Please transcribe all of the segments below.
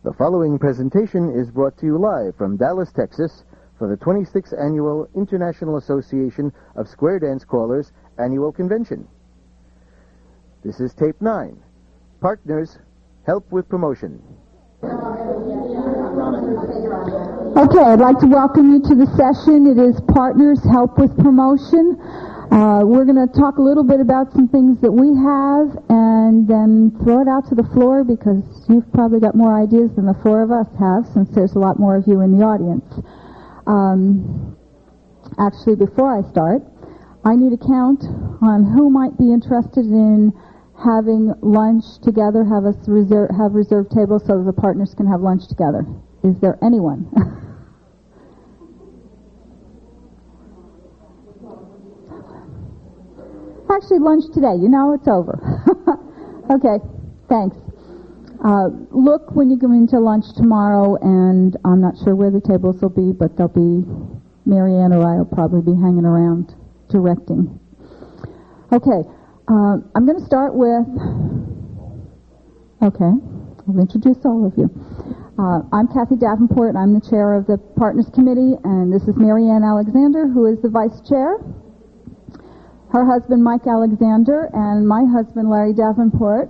The following presentation is brought to you live from Dallas, Texas, for the 26th Annual International Association of Square Dance Callers Annual Convention. This is Tape 9. Partners, help with promotion. Okay, I'd like to welcome you to the session. It is Partners, Help with Promotion. We're going to talk a little bit about some things that we have and then throw it out to the floor because you've probably got more ideas than the four of us have since there's a lot more of you in the audience. Actually, before I start, I need a count on who might be interested in having lunch together, have reserved tables so that the partners can have lunch together. Is there anyone? Actually, lunch today. You know it's over. Okay, thanks. Look when you go into lunch tomorrow, and I'm not sure where the tables will be, but they'll be, Marianne or I will probably be hanging around directing. Okay, I'm going to start with, okay, I'll introduce all of you. I'm Kathy Davenport. I'm the chair of the Partners Committee, and this is Marianne Alexander, who is the vice chair. Her husband, Mike Alexander, and my husband, Larry Davenport,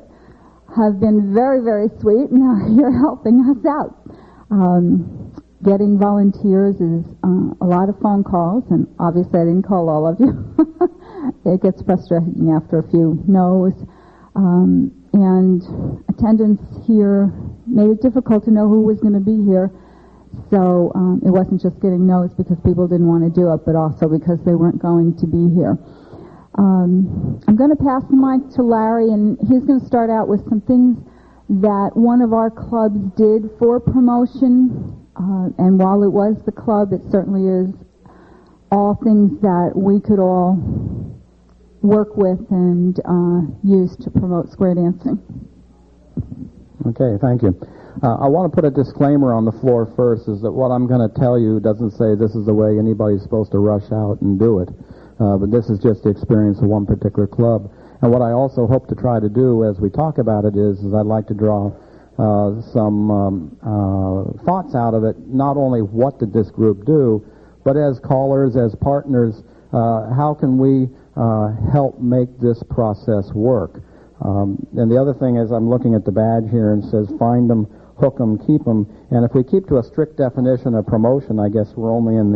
have been very, very sweet and are here helping us out. Getting volunteers is a lot of phone calls, and obviously I didn't call all of you. It gets frustrating after a few no's. And attendance here made it difficult to know who was going to be here. So it wasn't just getting no's because people didn't want to do it, but also because they weren't going to be here. I'm going to pass the mic to Larry, and he's going to start out with some things that one of our clubs did for promotion. And while it was the club, it certainly is all things that we could all work with and use to promote square dancing. Okay, thank you. I want to put a disclaimer on the floor first, is that what I'm going to tell you doesn't say this is the way anybody's supposed to rush out and do it. But this is just the experience of one particular club. And what I also hope to try to do as we talk about it is I'd like to draw some thoughts out of it, not only what did this group do, but as callers, as partners, how can we help make this process work? And the other thing is I'm looking at the badge here and it says find them, hook them, keep them. And if we keep to a strict definition of promotion, I guess we're only in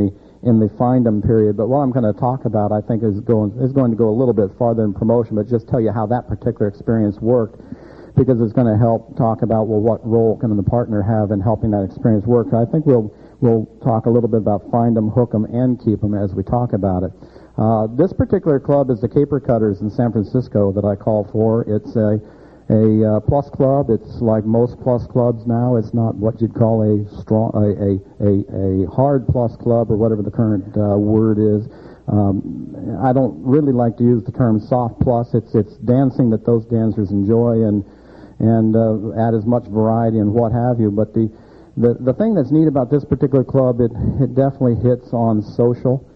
the find them period. But what I'm going to talk about, I think, is going to go a little bit farther than promotion, but just tell you how that particular experience worked, because it's going to help talk about, well, what role can the partner have in helping that experience work. I think we'll talk a little bit about find them, hook them, and keep them as we talk about it. This particular club is the Caper Cutters in San Francisco that I call for. It's a plus club. It's like most plus clubs now. It's not what you'd call a hard plus club or whatever the current word is. I don't really like to use the term soft plus. It's dancing that those dancers enjoy and add as much variety and what have you. But the thing that's neat about this particular club, it definitely hits on social.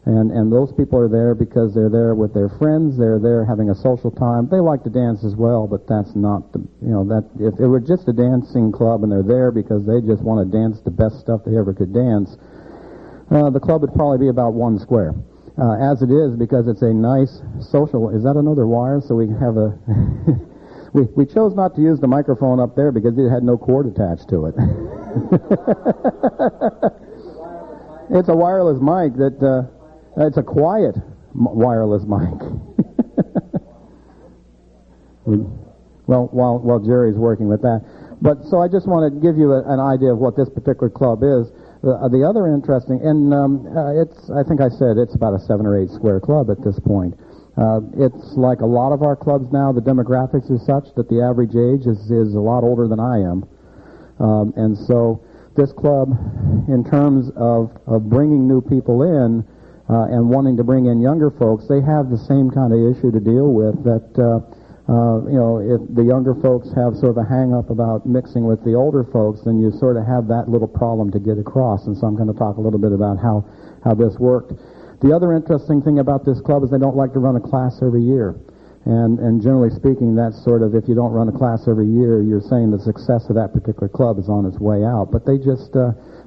And those people are there because they're there with their friends. They're there having a social time. They like to dance as well, but that's not that if it were just a dancing club and they're there because they just want to dance the best stuff they ever could dance, the club would probably be about one square. As it is, because it's a nice social. Is that another wire? So we have a. we chose not to use the microphone up there because it had no cord attached to it. It's a wireless mic that. It's a quiet wireless mic. Well, while Jerry's working with that. But so I just want to give you an idea of what this particular club is. The other interesting, and I think I said it's about a 7 or 8 square club at this point. It's like a lot of our clubs now, the demographics are such that the average age is a lot older than I am. And so this club, in terms of bringing new people in, and wanting to bring in younger folks, they have the same kind of issue to deal with that, if the younger folks have sort of a hang-up about mixing with the older folks, then you sort of have that little problem to get across. And so I'm going to talk a little bit about how this worked. The other interesting thing about this club is they don't like to run a class every year. And generally speaking, that's sort of, if you don't run a class every year, you're saying the success of that particular club is on its way out. But they just,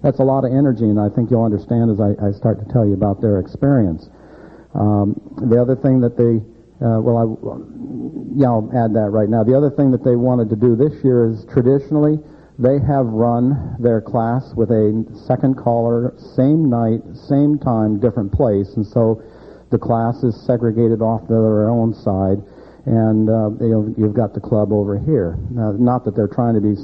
that's a lot of energy, and I think you'll understand as I start to tell you about their experience. The other thing that they, I'll add that right now. The other thing that they wanted to do this year is, traditionally, they have run their class with a second caller, same night, same time, different place, and so the class is segregated off to their own side, and you've got the club over here. Now, not that they're trying to be,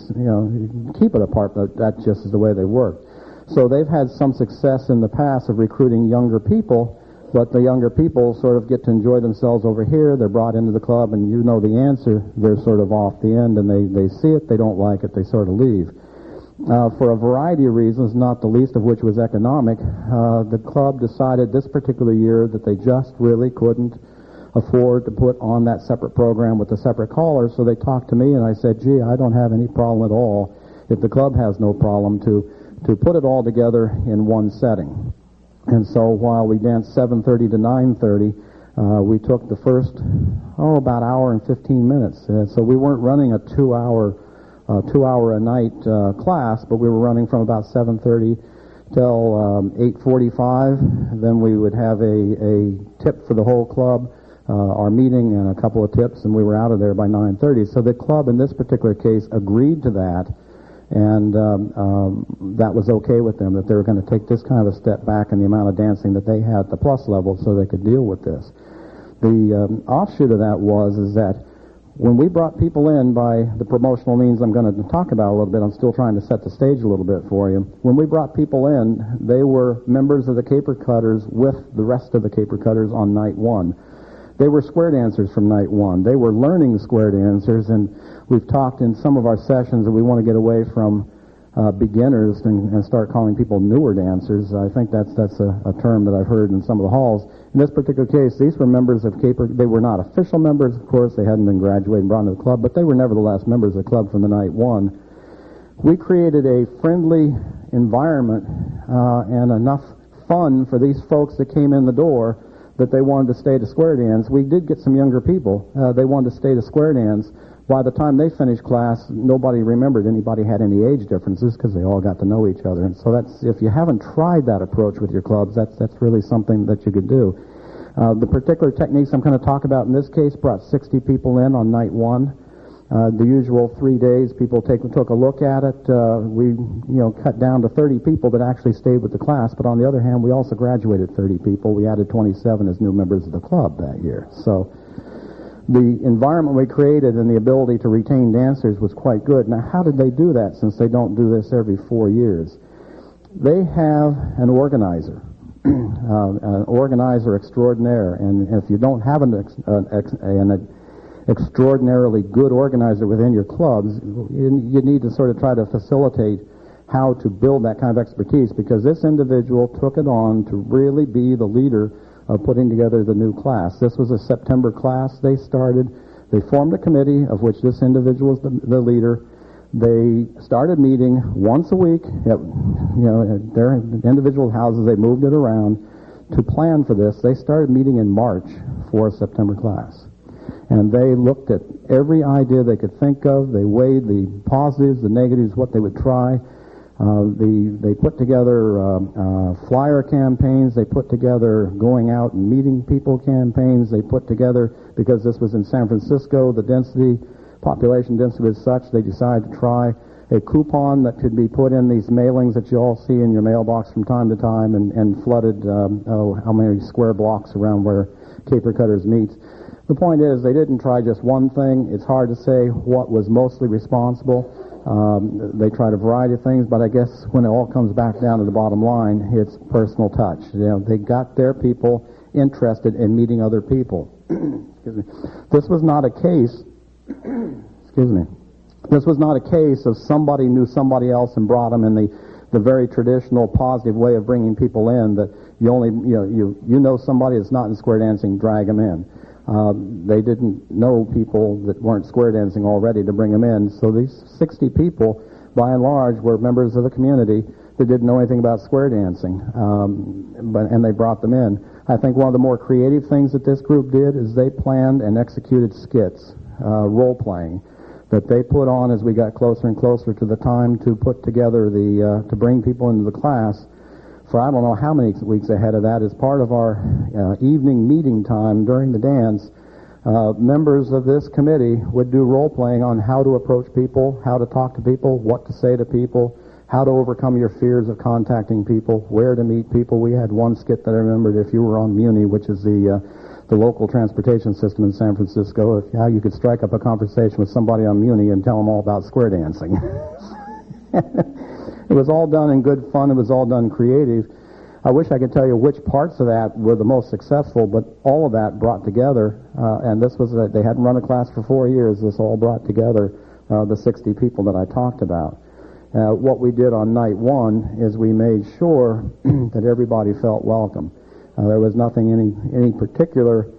keep it apart, but that just is the way they work. So they've had some success in the past of recruiting younger people, but the younger people sort of get to enjoy themselves over here. They're brought into the club, and you know the answer. They're sort of off the end, and they see it, they don't like it, they sort of leave. For a variety of reasons, not the least of which was economic, the club decided this particular year that they just really couldn't afford to put on that separate program with the separate callers, so they talked to me, and I said, gee, I don't have any problem at all, if the club has no problem, to put it all together in one setting. And so while we danced 7:30 to 9:30, we took the first, about hour and 15 minutes. So we weren't running a 2 hour a night class, but we were running from about 7:30 till 8:45. Then we would have a tip for the whole club, our meeting, and a couple of tips, and we were out of there by 9:30. So the club in this particular case agreed to that, and that was okay with them, that they were going to take this kind of a step back in the amount of dancing that they had at the plus level so they could deal with this. The offshoot of that is that when we brought people in by the promotional means I'm going to talk about a little bit, I'm still trying to set the stage a little bit for you. When we brought people in, they were members of the caper cutters with the rest of the caper cutters on night one. They were square dancers from night one. They were learning square dancers, and we've talked in some of our sessions that we want to get away from beginners and start calling people newer dancers. I think that's a term that I've heard in some of the halls. In this particular case, these were members of caper. They were not official members, of course. They hadn't been graduated and brought into the club, but they were nevertheless members of the club from the night one. We created a friendly environment and enough fun for these folks that came in the door that they wanted to stay to square dance. We did get some younger people. They wanted to stay to square dance. By the time they finished class, nobody remembered anybody had any age differences because they all got to know each other. And so that's, if you haven't tried that approach with your clubs, that's really something that you could do. The particular techniques I'm going to talk about in this case brought 60 people in on night one. The usual 3 days, people took a look at it. We cut down to 30 people that actually stayed with the class, but on the other hand, we also graduated 30 people. We added 27 as new members of the club that year. So the environment we created and the ability to retain dancers was quite good. Now, how did they do that, since they don't do this every 4 years? They have an organizer, an organizer extraordinaire, and if you don't have an extraordinarily good organizer within your clubs, you need to sort of try to facilitate how to build that kind of expertise, because this individual took it on to really be the leader of putting together the new class. This was a September class. They formed a committee of which this individual was the leader. They started meeting once a week at their individual houses. They moved it around to plan for this. They started meeting in March for a September class. And they looked at every idea they could think of. They weighed the positives, the negatives, what they would try. They put together flyer campaigns. They put together going out and meeting people campaigns. They put together, because this was in San Francisco, the population density was such, they decided to try a coupon that could be put in these mailings that you all see in your mailbox from time to time and flooded how many square blocks around where caper cutters meet. The point is, they didn't try just one thing. It's hard to say what was mostly responsible. They tried a variety of things, but I guess when it all comes back down to the bottom line, it's personal touch. They got their people interested in meeting other people. Excuse me. This was not a case. Excuse me. This was not a case of somebody knew somebody else and brought them in the very traditional positive way of bringing people in, that you know somebody that's not in square dancing, drag them in. They didn't know people that weren't square dancing already to bring them in. So these 60 people, by and large, were members of the community that didn't know anything about square dancing, and they brought them in. I think one of the more creative things that this group did is they planned and executed skits, role-playing, that they put on as we got closer and closer to the time to put together to bring people into the class. For I don't know how many weeks ahead of that, as part of our evening meeting time during the dance, members of this committee would do role-playing on how to approach people, how to talk to people, what to say to people, how to overcome your fears of contacting people, where to meet people. We had one skit that I remembered, if you were on Muni, which is the local transportation system in San Francisco, how you could strike up a conversation with somebody on Muni and tell them all about square dancing. It was all done in good fun. It was all done creative. I wish I could tell you which parts of that were the most successful, but all of that brought together, and this was, they hadn't run a class for 4 years, this all brought together the 60 people that I talked about. What we did on night one is we made sure that everybody felt welcome. There was nothing, any particular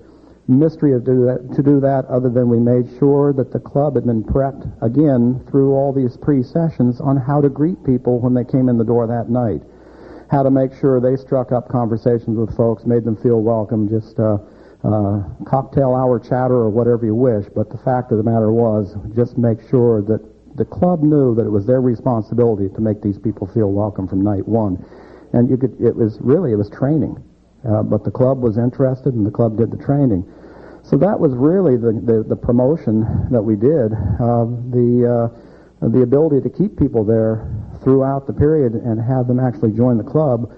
mystery to do that other than we made sure that the club had been prepped, again, through all these pre-sessions on how to greet people when they came in the door that night, how to make sure they struck up conversations with folks, made them feel welcome, just cocktail hour chatter or whatever you wish, but the fact of the matter was just make sure that the club knew that it was their responsibility to make these people feel welcome from night one. And it was training. But the club was interested, and the club did the training. So that was really the promotion that we did. The ability to keep people there throughout the period and have them actually join the club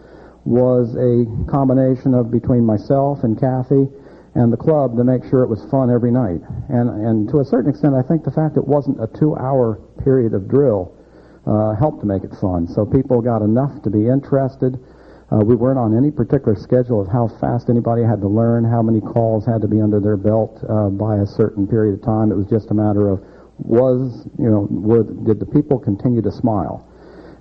was a combination of between myself and Kathy and the club to make sure it was fun every night. And to a certain extent, I think the fact it wasn't a 2-hour period of drill helped to make it fun. So people got enough to be interested. We weren't on any particular schedule of how fast anybody had to learn, how many calls had to be under their belt by a certain period of time. It was just a matter of did the people continue to smile?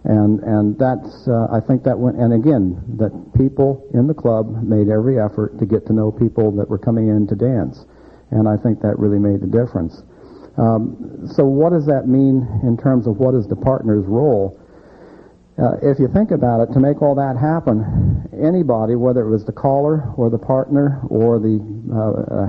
And that's, I think that went, and again, that people in the club made every effort to get to know people that were coming in to dance. And I think that really made the difference. So what does that mean in terms of what is the partner's role? If you think about it, to make all that happen, anybody, whether it was the caller or the partner or the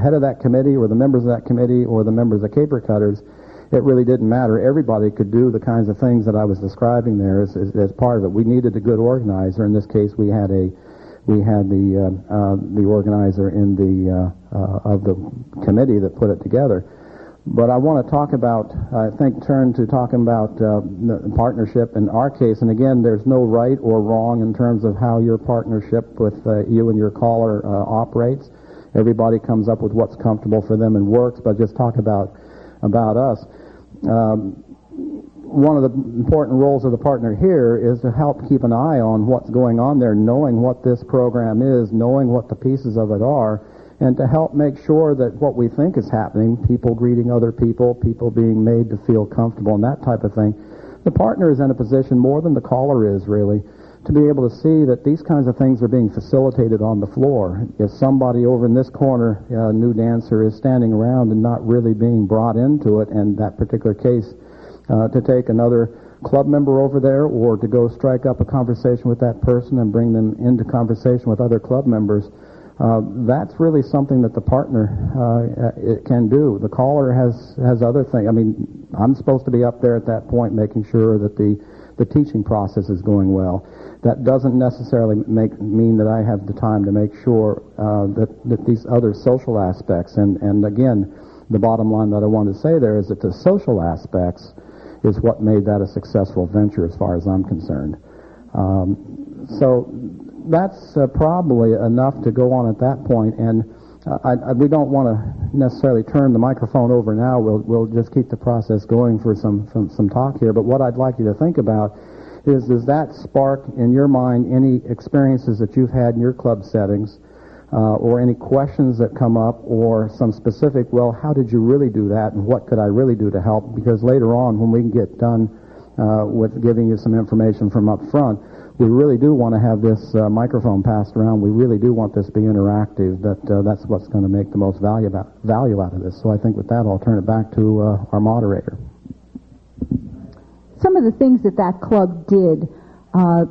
head of that committee or the members of that committee or the members of caper cutters, it really didn't matter. Everybody could do the kinds of things that I was describing there as part of it. We needed a good organizer. In this case, we had the organizer in of the committee that put it together. But I want to talk about, turn to talking about the partnership in our case. And again, there's no right or wrong in terms of how your partnership with you and your caller operates. Everybody comes up with what's comfortable for them and works, but just talk about us. One of the important roles of the partner here is to help keep an eye on what's going on there, knowing what this program is, knowing what the pieces of it are, and to help make sure that what we think is happening, people greeting other people, people being made to feel comfortable and that type of thing. The partner is in a position, more than the caller is really, to be able to see that these kinds of things are being facilitated on the floor. If somebody over in this corner, a new dancer, is standing around and not really being brought into it, and that particular case, to take another club member over there or to go strike up a conversation with that person and bring them into conversation with other club members, that's really something that the partner it can do. The caller has other things. I mean, I'm supposed to be up there at that point making sure that the teaching process is going well. That doesn't necessarily mean that I have the time to make sure that these other social aspects, and again, the bottom line that I wanted to say there is that the social aspects is what made that a successful venture as far as I'm concerned. So that's probably enough to go on at that point, and we don't want to necessarily turn the microphone over now. We'll just keep the process going for some talk here. But what I'd like you to think about is, does that spark in your mind any experiences that you've had in your club settings, or any questions that come up, or some specific, well, how did you really do that, and what could I really do to help? Because later on, when we can get done with giving you some information from up front, we really do want to have this microphone passed around. We really do want this to be interactive. That's what's going to make the most value out of this. So I think with that, I'll turn it back to our moderator. some of the things that that club did,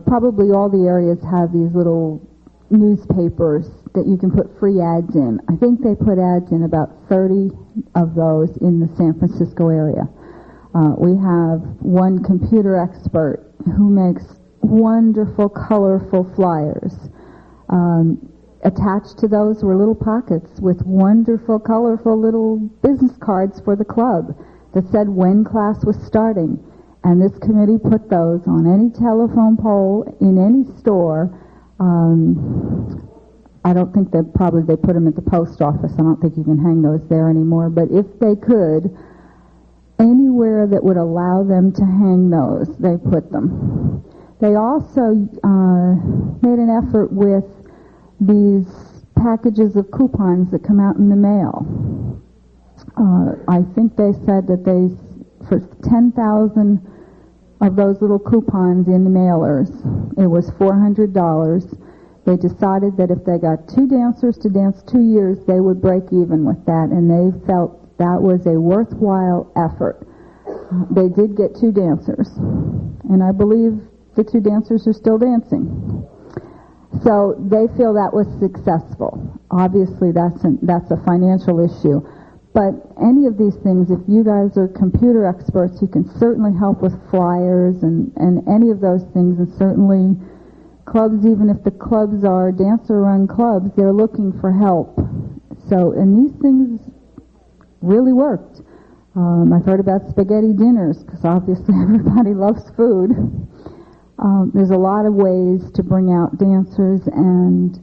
probably all the areas have these little newspapers that you can put free ads in. I think they put ads in about 30 of those in the San Francisco area. We have one computer expert who makes wonderful, colorful flyers. Attached to those were little pockets with wonderful, colorful little business cards for the club that said when class was starting. And this committee put those on any telephone pole in any store. I don't think they put them at the post office. I don't think you can hang those there anymore. But if they could, anywhere that would allow them to hang those, they put them. They also made an effort with these packages of coupons that come out in the mail. I think they said that for 10,000 of those little coupons in the mailers, it was $400. They decided that if they got 2 dancers to dance 2 years, they would break even with that, and they felt that was a worthwhile effort. They did get 2 dancers, and I believe the 2 dancers are still dancing. So they feel that was successful. Obviously, that's a financial issue. But any of these things, if you guys are computer experts, you can certainly help with flyers and any of those things. And certainly clubs, even if the clubs are dancer-run clubs, they're looking for help. So, and these things really worked. I've heard about spaghetti dinners, because obviously everybody loves food. There's a lot of ways to bring out dancers, and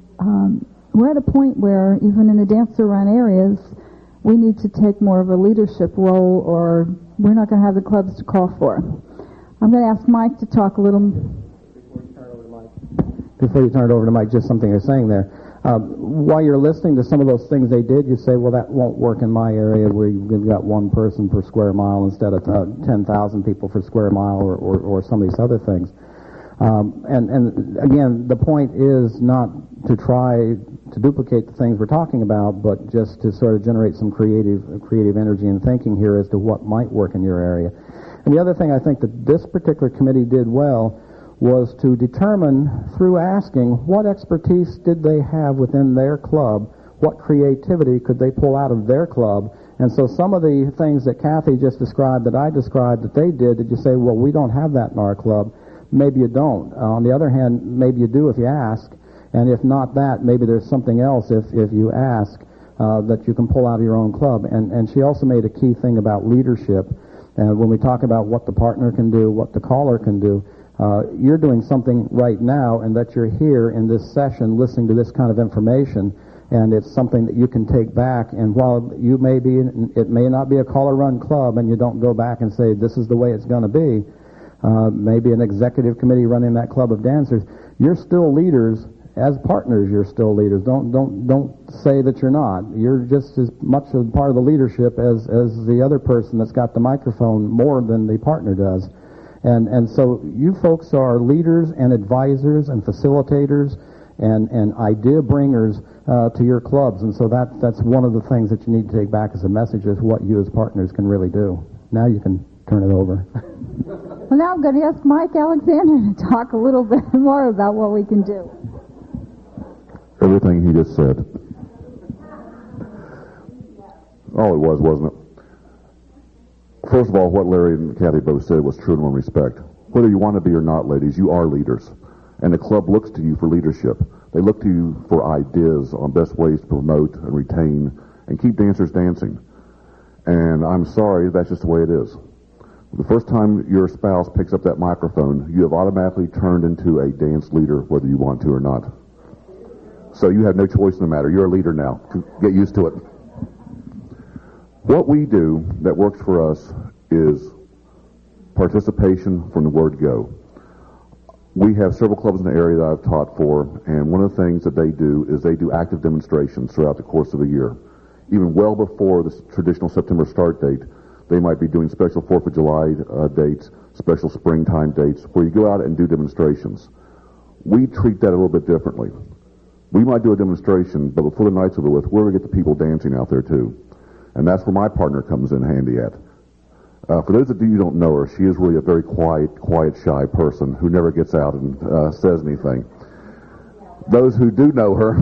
we're at a point where even in the dancer-run areas, we need to take more of a leadership role, or we're not going to have the clubs to call for. I'm going to ask Mike to talk a little. Before you turn it over to Mike, just something you're saying there. While you're listening to some of those things they did, you say, well, that won't work in my area where you've got 1 person per square mile instead of 10,000 people per square mile, or some of these other things. And again, the point is not to try to duplicate the things we're talking about, but just to sort of generate some creative energy and thinking here as to what might work in your area. And the other thing I think that this particular committee did well was to determine through asking what expertise did they have within their club, what creativity could they pull out of their club. And so some of the things that Kathy just described, that I described, that they did you say, well, we don't have that in our club. Maybe you don't. On the other hand, maybe you do if you ask. And if not that, maybe there's something else if you ask that you can pull out of your own club. And she also made a key thing about leadership. And when we talk about what the partner can do, what the caller can do, you're doing something right now, and that you're here in this session listening to this kind of information, and it's something that you can take back. And while you may be, it may not be a caller-run club, and you don't go back and say, this is the way it's going to be, maybe an executive committee running that club of dancers, you're still leaders. As partners, you're still leaders. Don't say that you're not. You're just as much a part of the leadership as the other person that's got the microphone, more than the partner does. And so you folks are leaders and advisors and facilitators and idea bringers to your clubs. And so that's one of the things that you need to take back as a message is what you as partners can really do. Now you can turn it over. Well, now I'm going to ask Mike Alexander to talk a little bit more about what we can do. Everything he just said. All it was, wasn't it? First of all, what Larry and Kathy both said was true in one respect. Whether you want to be or not, ladies, you are leaders. And the club looks to you for leadership. They look to you for ideas on best ways to promote and retain and keep dancers dancing. And I'm sorry, that's just the way it is. The first time your spouse picks up that microphone, you have automatically turned into a dance leader, whether you want to or not. So you have no choice in the matter. You're a leader now. Get used to it. What we do that works for us is participation from the word go. We have several clubs in the area that I've taught for, and one of the things that they do is they do active demonstrations throughout the course of a year. Even well before the traditional September start date, they might be doing special 4th of July dates, special springtime dates, where you go out and do demonstrations. We treat that a little bit differently. We might do a demonstration, but before the night's over with, we're going to get the people dancing out there too. And that's where my partner comes in handy at. For those of you who don't know her, she is really a very quiet, shy person who never gets out and says anything. Those who do know her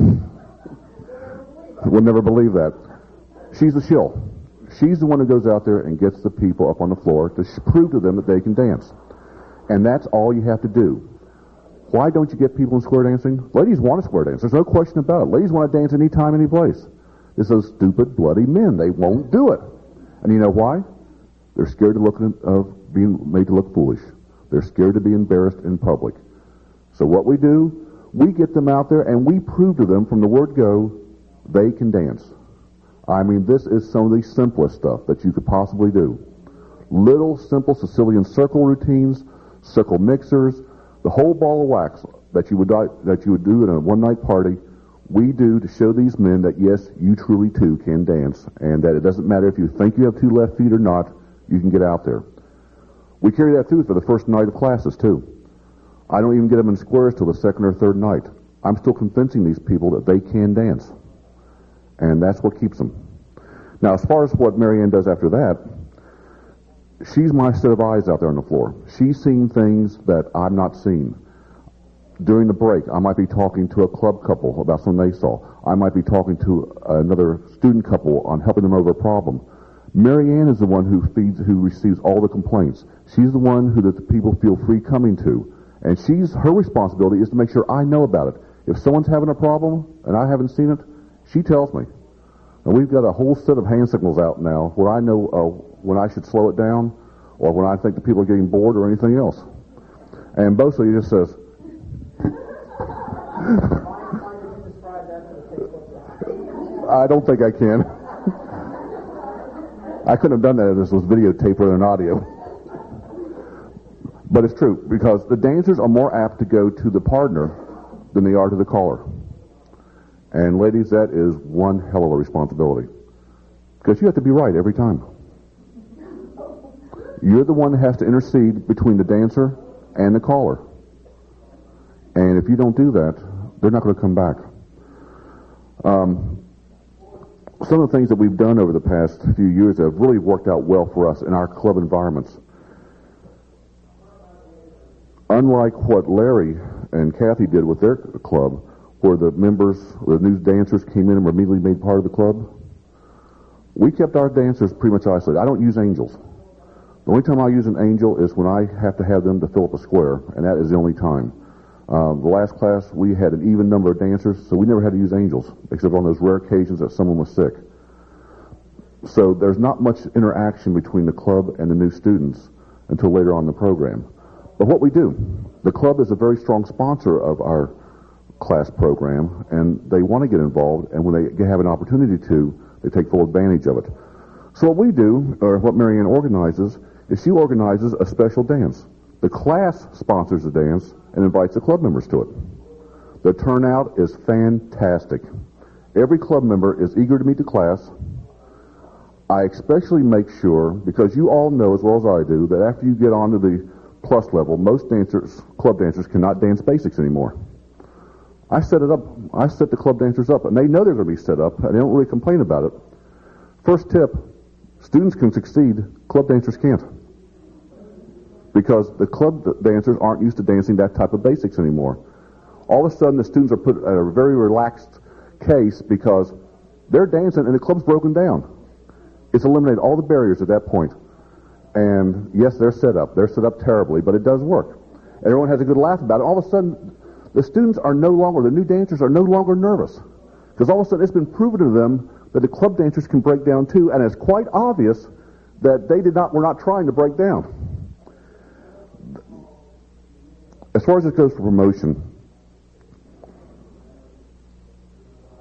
will never believe that. She's the shill. She's the one who goes out there and gets the people up on the floor to prove to them that they can dance. And that's all you have to do. Why don't you get people in square dancing? Ladies want to square dance. There's no question about it. Ladies want to dance anytime, any place. It's those stupid, bloody men. They won't do it. And you know why? They're scared of being made to look foolish. They're scared to be embarrassed in public. So what we do, we get them out there and we prove to them from the word go, they can dance. I mean, this is some of the simplest stuff that you could possibly do. Little, simple Sicilian circle routines, circle mixers, the whole ball of wax that you would do in a one-night party, we do to show these men that, yes, you truly, too, can dance, and that it doesn't matter if you think you have two left feet or not, you can get out there. We carry that through for the first night of classes, too. I don't even get them in squares till the second or third night. I'm still convincing these people that they can dance. And that's what keeps them. Now, as far as what Marianne does after that, she's my set of eyes out there on the floor. She's seen things that I've not seen. During the break, I might be talking to a club couple about something they saw. I might be talking to another student couple on helping them over a problem. Marianne is the one who receives all the complaints. She's the one who the people feel free coming to. And her responsibility is to make sure I know about it. If someone's having a problem and I haven't seen it, she tells me. And we've got a whole set of hand signals out now where I know when I should slow it down or when I think the people are getting bored or anything else. And Bosley just says, I don't think I can. I couldn't have done that if this was videotaped rather than audio. But it's true, because the dancers are more apt to go to the partner than they are to the caller. And ladies, that is one hell of a responsibility. Because you have to be right every time. You're the one that has to intercede between the dancer and the caller. And if you don't do that, they're not going to come back. Some of the things that we've done over the past few years have really worked out well for us in our club environments. Unlike what Larry and Kathy did with their club, where the members, the new dancers came in and were immediately made part of the club, we kept our dancers pretty much isolated. I don't use angels. The only time I use an angel is when I have to have them to fill up a square, and that is the only time. The last class, we had an even number of dancers, so we never had to use angels, except on those rare occasions that someone was sick. So there's not much interaction between the club and the new students until later on in the program. But what we do, the club is a very strong sponsor of our class program, and they want to get involved, and when they have an opportunity to, they take full advantage of it. So what we do, or what Marianne organizes, is she organizes a special dance. The class sponsors the dance and invites the club members to it. The turnout is fantastic. Every club member is eager to meet the class. I especially make sure, because you all know as well as I do, that after you get onto the plus level, most dancers, club dancers, cannot dance basics anymore. I set it up. I set the club dancers up, and they know they're going to be set up, and they don't really complain about it. First tip, students can succeed, club dancers can't. Because the club dancers aren't used to dancing that type of basics anymore. All of a sudden, the students are put at a very relaxed case because they're dancing and the club's broken down. It's eliminated all the barriers at that point. And yes, they're set up. They're set up terribly, but it does work. Everyone has a good laugh about it. All of a sudden, the students are no longer, the new dancers are no longer nervous. Because all of a sudden, it's been proven to them that the club dancers can break down too, and it's quite obvious that they were not trying to break down. As far as it goes for promotion,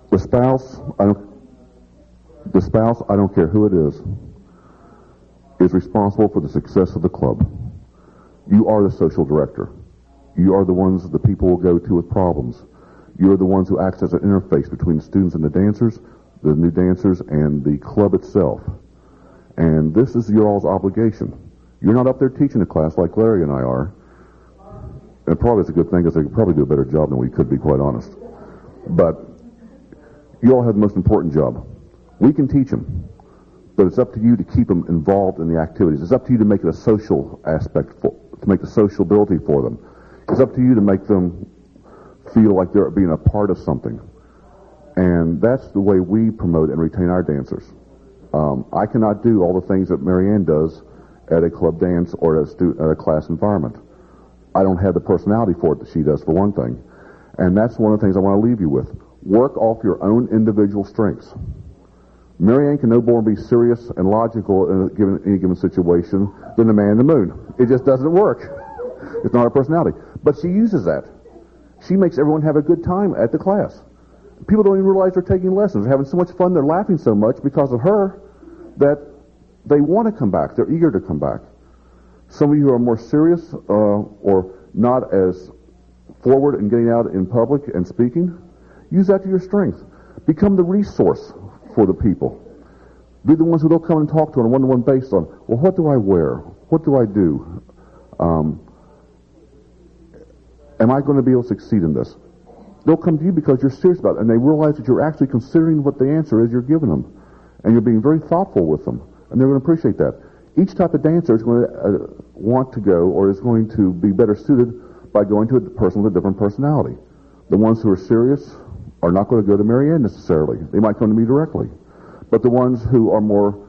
the spouse, I don't care who it is responsible for the success of the club. You are the social director. You are the ones the people will go to with problems. You are the ones who act as an interface between the students and the dancers, the new dancers, and the club itself. And this is your all's obligation. You're not up there teaching a class like Larry and I are. And probably it's a good thing because they could probably do a better job than we could, be quite honest. But you all have the most important job. We can teach them. But it's up to you to keep them involved in the activities. It's up to you to make it a social aspect, to make the sociability for them. It's up to you to make them feel like they're being a part of something. And that's the way we promote and retain our dancers. I cannot do all the things that Marianne does at a club dance or at a class environment. I don't have the personality for it that she does, for one thing. And that's one of the things I want to leave you with. Work off your own individual strengths. Marianne can no more be serious and logical in any given situation than the man in the moon. It just doesn't work. It's not her personality. But she uses that. She makes everyone have a good time at the class. People don't even realize they're taking lessons. They're having so much fun, they're laughing so much because of her that they want to come back. They're eager to come back. Some of you who are more serious or not as forward in getting out in public and speaking, use that to your strength. Become the resource for the people. Be the ones who they'll come and talk to on a one-to-one basis on, well, what do I wear? What do I do? Am I going to be able to succeed in this? They'll come to you because you're serious about it, and they realize that you're actually considering what the answer is you're giving them. And you're being very thoughtful with them, and they're going to appreciate that. Each type of dancer is going to want to go or is going to be better suited by going to a person with a different personality. The ones who are serious are not going to go to Marianne necessarily. They might come to me directly. But the ones who are more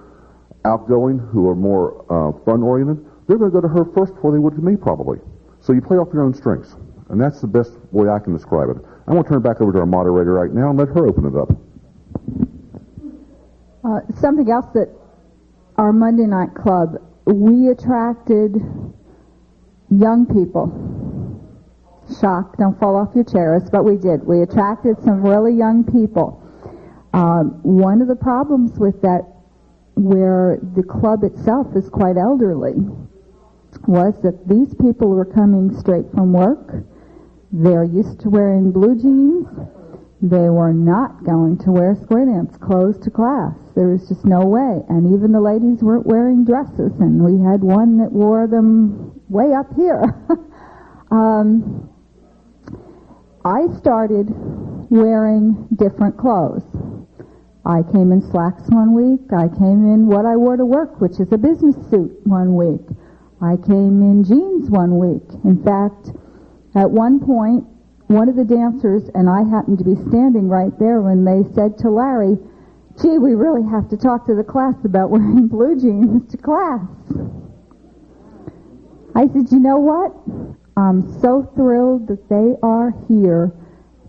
outgoing, who are more fun-oriented, they're going to go to her first before they would to me probably. So you play off your own strengths. And that's the best way I can describe it. I'm going to turn it back over to our moderator right now and let her open it up. Something else that our Monday night club, we attracted young people. Shock, don't fall off your chairs, but we did. We attracted some really young people. One of the problems with that, where the club itself is quite elderly, was that these people were coming straight from work. They're used to wearing blue jeans. They were not going to wear square dance clothes to class. There was just no way. And even the ladies weren't wearing dresses, and we had one that wore them way up here. I started wearing different clothes. I came in slacks one week. I came in what I wore to work, which is a business suit, one week. I came in jeans one week. In fact, at one point, one of the dancers and I happened to be standing right there when they said to Larry, gee, we really have to talk to the class about wearing blue jeans to class. I said, you know what? I'm so thrilled that they are here.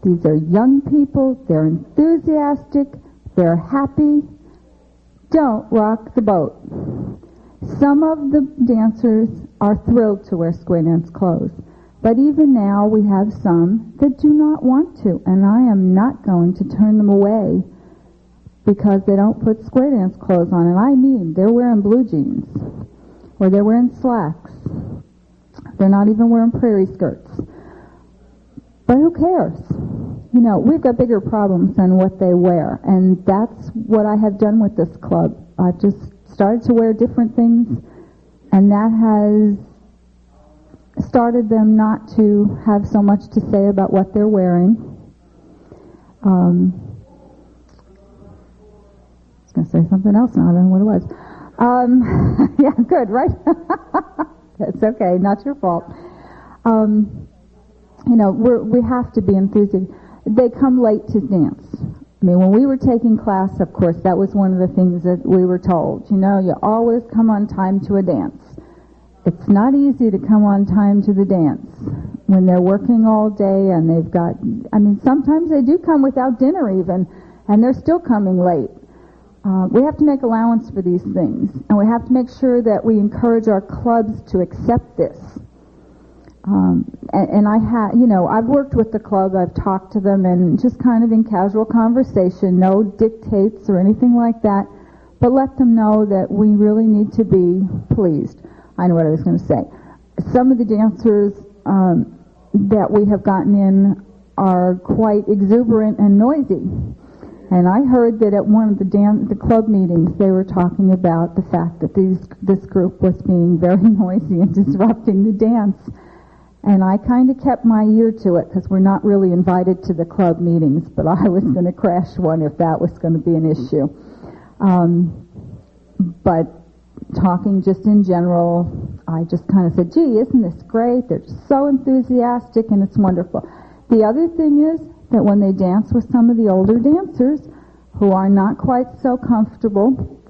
These are young people. They're enthusiastic. They're happy. Don't rock the boat. Some of the dancers are thrilled to wear square dance clothes. But even now, we have some that do not want to, and I am not going to turn them away because they don't put square dance clothes on. And I mean, they're wearing blue jeans, or they're wearing slacks. They're not even wearing prairie skirts. But who cares? You know, we've got bigger problems than what they wear, and that's what I have done with this club. I've just started to wear different things, and that has started them not to have so much to say about what they're wearing. I was going to say something else now. I don't know what it was. Yeah, good, right? It's okay, not your fault. You know, we have to be enthusiastic. They come late to dance. I mean, when we were taking class, of course, that was one of the things that we were told. You know, you always come on time to a dance. It's not easy to come on time to the dance when they're working all day and they've got, I mean, sometimes they do come without dinner even, and they're still coming late. We have to make allowance for these things, and we have to make sure that we encourage our clubs to accept this. And I have, you know, I've worked with the club, I've talked to them, and just kind of in casual conversation, no dictates or anything like that, but let them know that we really need to be pleased. I know what I was going to say. Some of the dancers that we have gotten in are quite exuberant and noisy. And I heard that at one of the club meetings, they were talking about the fact that this group was being very noisy and disrupting the dance. And I kind of kept my ear to it because we're not really invited to the club meetings, but I was going to crash one if that was going to be an issue. but talking just in general, I just kind of said, gee, isn't this great? They're just so enthusiastic and it's wonderful. The other thing is that when they dance with some of the older dancers who are not quite so comfortable,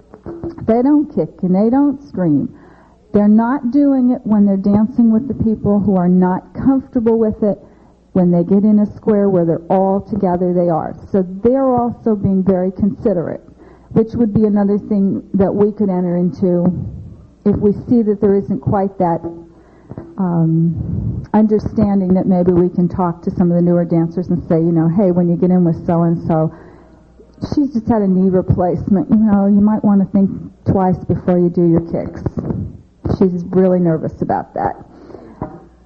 they don't kick and they don't scream. They're not doing it when they're dancing with the people who are not comfortable with it. When they get in a square where they're all together, they are. So they're also being very considerate, which would be another thing that we could enter into if we see that there isn't quite that understanding, that maybe we can talk to some of the newer dancers and say, you know, hey, when you get in with so-and-so, she's just had a knee replacement, you know, you might want to think twice before you do your kicks. She's really nervous about that.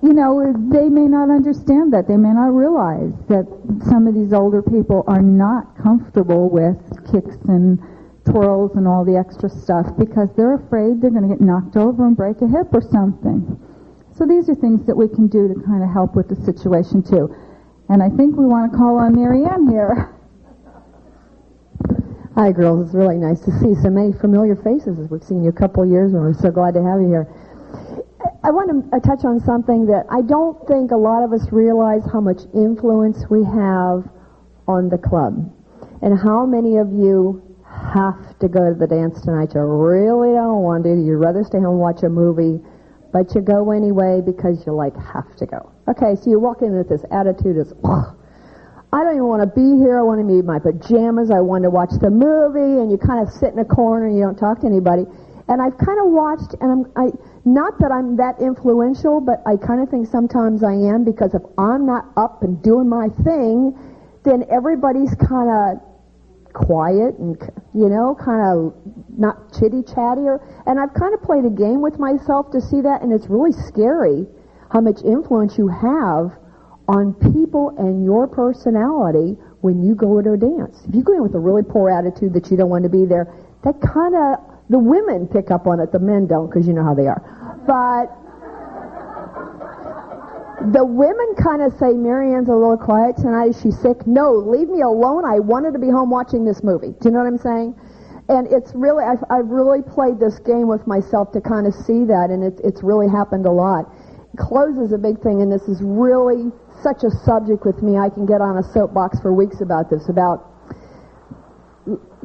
You know, they may not understand that. They may not realize that some of these older people are not comfortable with kicks and twirls and all the extra stuff because they're afraid they're going to get knocked over and break a hip or something. So these are things that we can do to kind of help with the situation too. And I think we want to call on Marianne here. Hi, girls. It's really nice to see so many familiar faces. We've seen you a couple of years, and we're so glad to have you here. I want to touch on something that I don't think a lot of us realize how much influence we have on the club. And how many of you have to go to the dance tonight? You really don't want to. You'd rather stay home and watch a movie, but you go anyway because you, have to go. Okay, so you walk in with this attitude of, I don't even want to be here. I want to be in my pajamas. I want to watch the movie, and you kind of sit in a corner and you don't talk to anybody. And I've kind of watched, and not that I'm that influential, but I kind of think sometimes I am, because if I'm not up and doing my thing, then everybody's kind of quiet and, kind of not chitty-chatty. And I've kind of played a game with myself to see that, and it's really scary how much influence you have on people and your personality when you go to a dance. If you go in with a really poor attitude that you don't want to be there, that kind of, the women pick up on it, the men don't, because you know how they are. But the women kind of say, Marianne's a little quiet tonight. Is she sick? No, leave me alone. I wanted to be home watching this movie. Do you know what I'm saying? And it's really, I've really played this game with myself to kind of see that, and it's really happened a lot. Clothes is a big thing, and this is really such a subject with me. I can get on a soapbox for weeks about this, about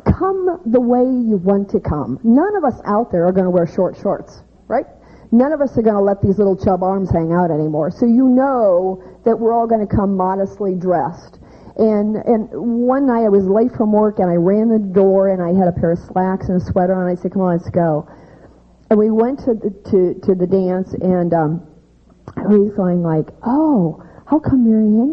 come the way you want to come. None of us out there are going to wear short shorts, right? None of us are going to let these little chub arms hang out anymore. So you know that we're all going to come modestly dressed. And one night I was late from work, and I ran the door, and I had a pair of slacks and a sweater on. I said, come on, let's go. And we went to the dance, and I was going like, oh, how come Marianne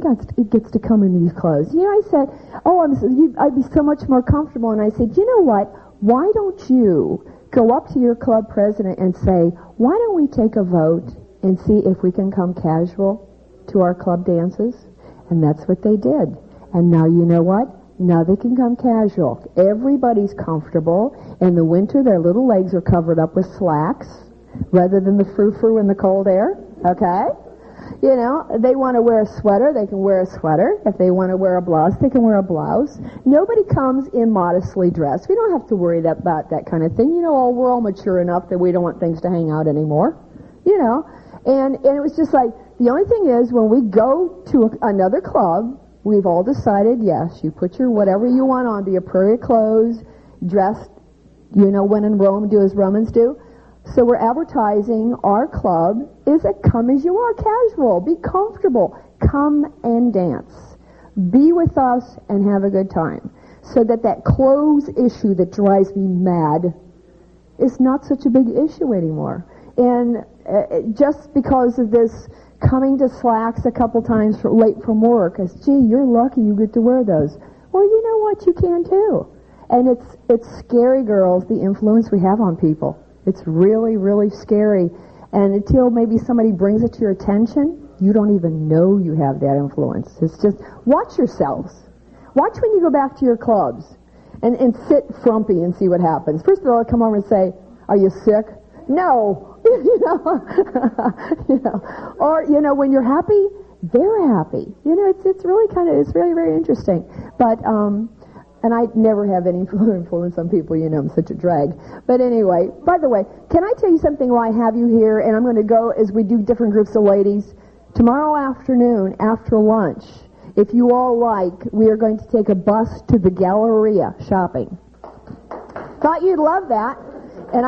gets to come in these clothes? I said, I'd be so much more comfortable. And I said, you know what? Why don't you go up to your club president and say, why don't we take a vote and see if we can come casual to our club dances? And that's what they did. And now you know what? Now they can come casual. Everybody's comfortable. In the winter, their little legs are covered up with slacks rather than the frou-frou in the cold air. Okay? They want to wear a sweater, they can wear a sweater. If they want to wear a blouse, they can wear a blouse. Nobody comes immodestly dressed. We don't have to worry about that kind of thing. We're all mature enough that we don't want things to hang out anymore. And it was just like, the only thing is, when we go to another club, we've all decided, yes, you put your whatever you want on, be appropriate clothes, dressed, when in Rome, do as Romans do. So we're advertising our club is a come as you are, casual. Be comfortable. Come and dance. Be with us and have a good time. So that clothes issue that drives me mad is not such a big issue anymore. And just because of this coming to slacks a couple times late from work, as, gee, you're lucky you get to wear those. Well, you know what? You can too. And it's scary, girls, the influence we have on people. It's really, really scary. And until maybe somebody brings it to your attention, you don't even know you have that influence. It's just, watch yourselves. Watch when you go back to your clubs and sit frumpy and see what happens. First of all, come over and say, are you sick? No. Or, when you're happy, they're happy. It's really kind of, it's very, very interesting. But And I never have any influence on people. You know, I'm such a drag. But anyway, by the way, can I tell you something while I have you here? And I'm going to go as we do different groups of ladies. Tomorrow afternoon, after lunch, if you all like, we are going to take a bus to the Galleria shopping. Thought you'd love that. And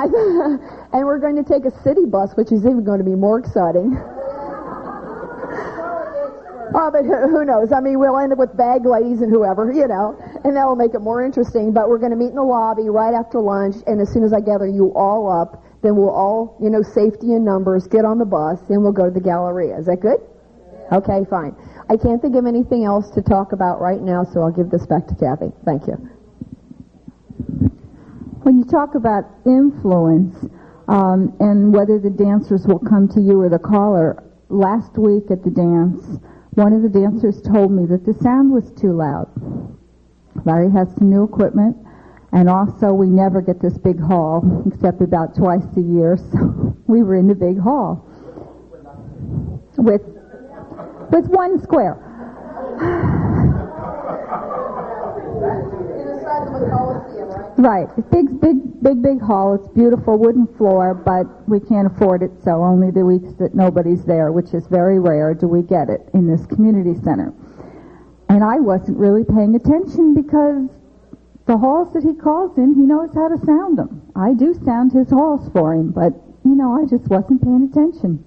and we're going to take a city bus, which is even going to be more exciting. Oh, but who knows? I mean, we'll end up with bag ladies and whoever, you know, and that will make it more interesting. But we're going to meet in the lobby right after lunch, and as soon as I gather you all up, then we'll all, you know, safety in numbers, get on the bus, and we'll go to the Galleria. Is that good? Yeah. Okay, fine. I can't think of anything else to talk about right now, so I'll give this back to Kathy. Thank you. When you talk about influence and whether the dancers will come to you or the caller, last week at the dance, one of the dancers told me that the sound was too loud. Larry has some new equipment, and also we never get this big hall, except about twice a year, so we were in the big hall with one square. Right. Big hall. It's beautiful, wooden floor, but we can't afford it, so only the weeks that nobody's there, which is very rare, do we get it in this community center. And I wasn't really paying attention because the halls that he calls in, he knows how to sound them. I do sound his halls for him, but, you know, I just wasn't paying attention.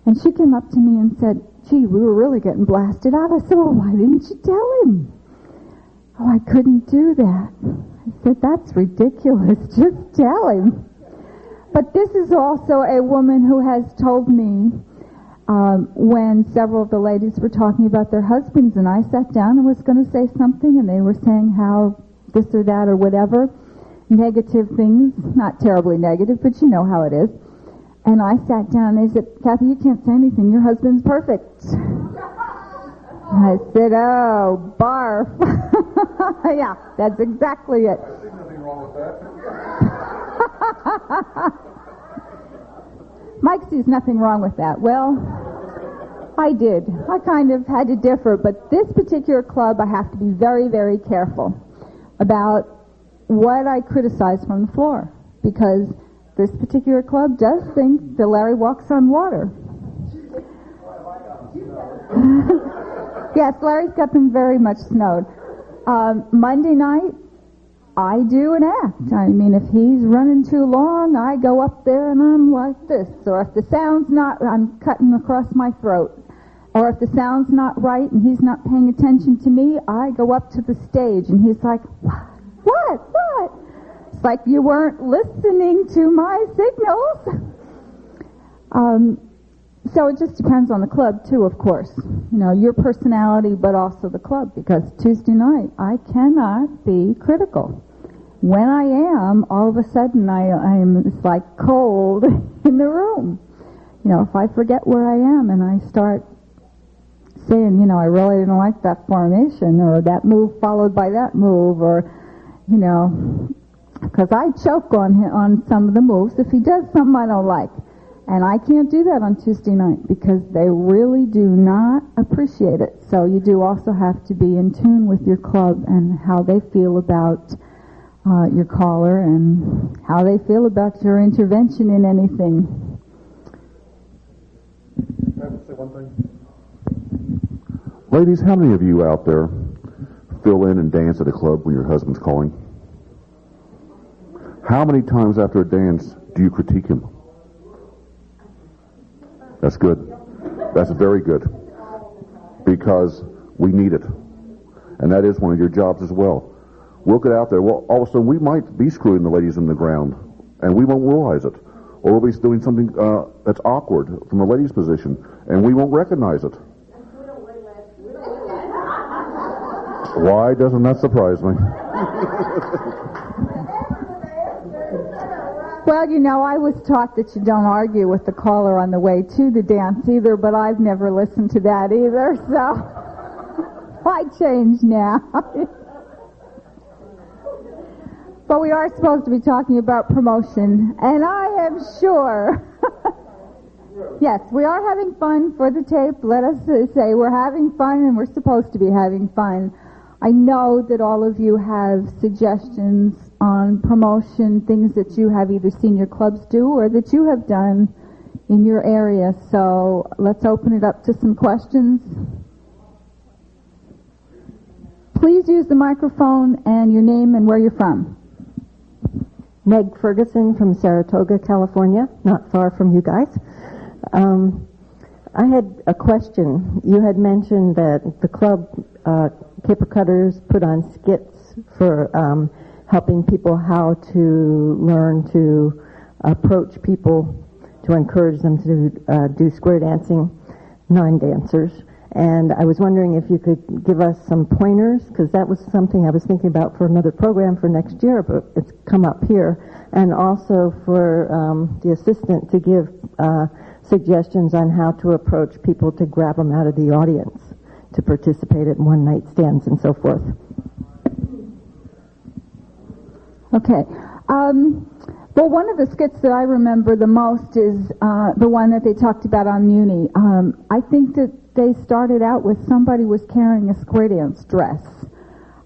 And she came up to me and said, gee, we were really getting blasted out. I said, well, why didn't you tell him? Oh, I couldn't do that. I said, that's ridiculous. Just tell him. But this is also a woman who has told me when several of the ladies were talking about their husbands, and I sat down and was going to say something, and they were saying how this or that or whatever, negative things, not terribly negative, but you know how it is. And I sat down and they said, Kathy, you can't say anything. Your husband's perfect. I said, oh, barf. Yeah, that's exactly it. I see nothing wrong with that. Mike sees nothing wrong with that. Well, I did. I kind of had to differ, but this particular club, I have to be very, very careful about what I criticize from the floor, because this particular club does think that Larry walks on water. Yes, Larry's got them very much snowed. Monday night, I do an act. I mean, if he's running too long, I go up there and I'm like this. Or if the sound's not, I'm cutting across my throat. Or if the sound's not right and he's not paying attention to me, I go up to the stage and he's like, what? It's like you weren't listening to my signals. So it just depends on the club, too, of course. You know, your personality, but also the club. Because Tuesday night, I cannot be critical. When I am, all of a sudden, I am, it's like cold in the room. You know, if I forget where I am and I start saying, you know, I really didn't like that formation, or that move followed by that move, or, you know, because I choke on some of the moves if he does something I don't like. And I can't do that on Tuesday night because they really do not appreciate it. So you do also have to be in tune with your club and how they feel about your caller and how they feel about your intervention in anything. Can I say one thing? Ladies, how many of you out there fill in and dance at a club when your husband's calling? How many times after a dance do you critique him? That's good. That's very good. Because we need it. And that is one of your jobs as well. We'll get out there. Well, all of a sudden, we might be screwing the ladies in the ground, and we won't realize it. Or we'll be doing something that's awkward from the ladies' position, and we won't recognize it. Why doesn't that surprise me? Well, you know, I was taught that you don't argue with the caller on the way to the dance either, but I've never listened to that either, so I changed now. But we are supposed to be talking about promotion, and I am sure. Yes, we are having fun for the tape. Let us say we're having fun, and we're supposed to be having fun. I know that all of you have suggestions on promotion, things that you have either seen your clubs do or that you have done in your area. So let's open it up to some questions. Please use the microphone and your name and where you're from. Meg Ferguson from Saratoga, California, not far from you guys. I had a question. You had mentioned that the club Caper Cutters put on skits for helping people how to learn to approach people, to encourage them to do square dancing, non-dancers. And I was wondering if you could give us some pointers, because that was something I was thinking about for another program for next year, but it's come up here. And also for the assistant to give suggestions on how to approach people to grab them out of the audience to participate at one-night stands and so forth. Okay. Well, one of the skits that I remember the most is the one that they talked about on Muni. I think that they started out with somebody was carrying a square dance dress.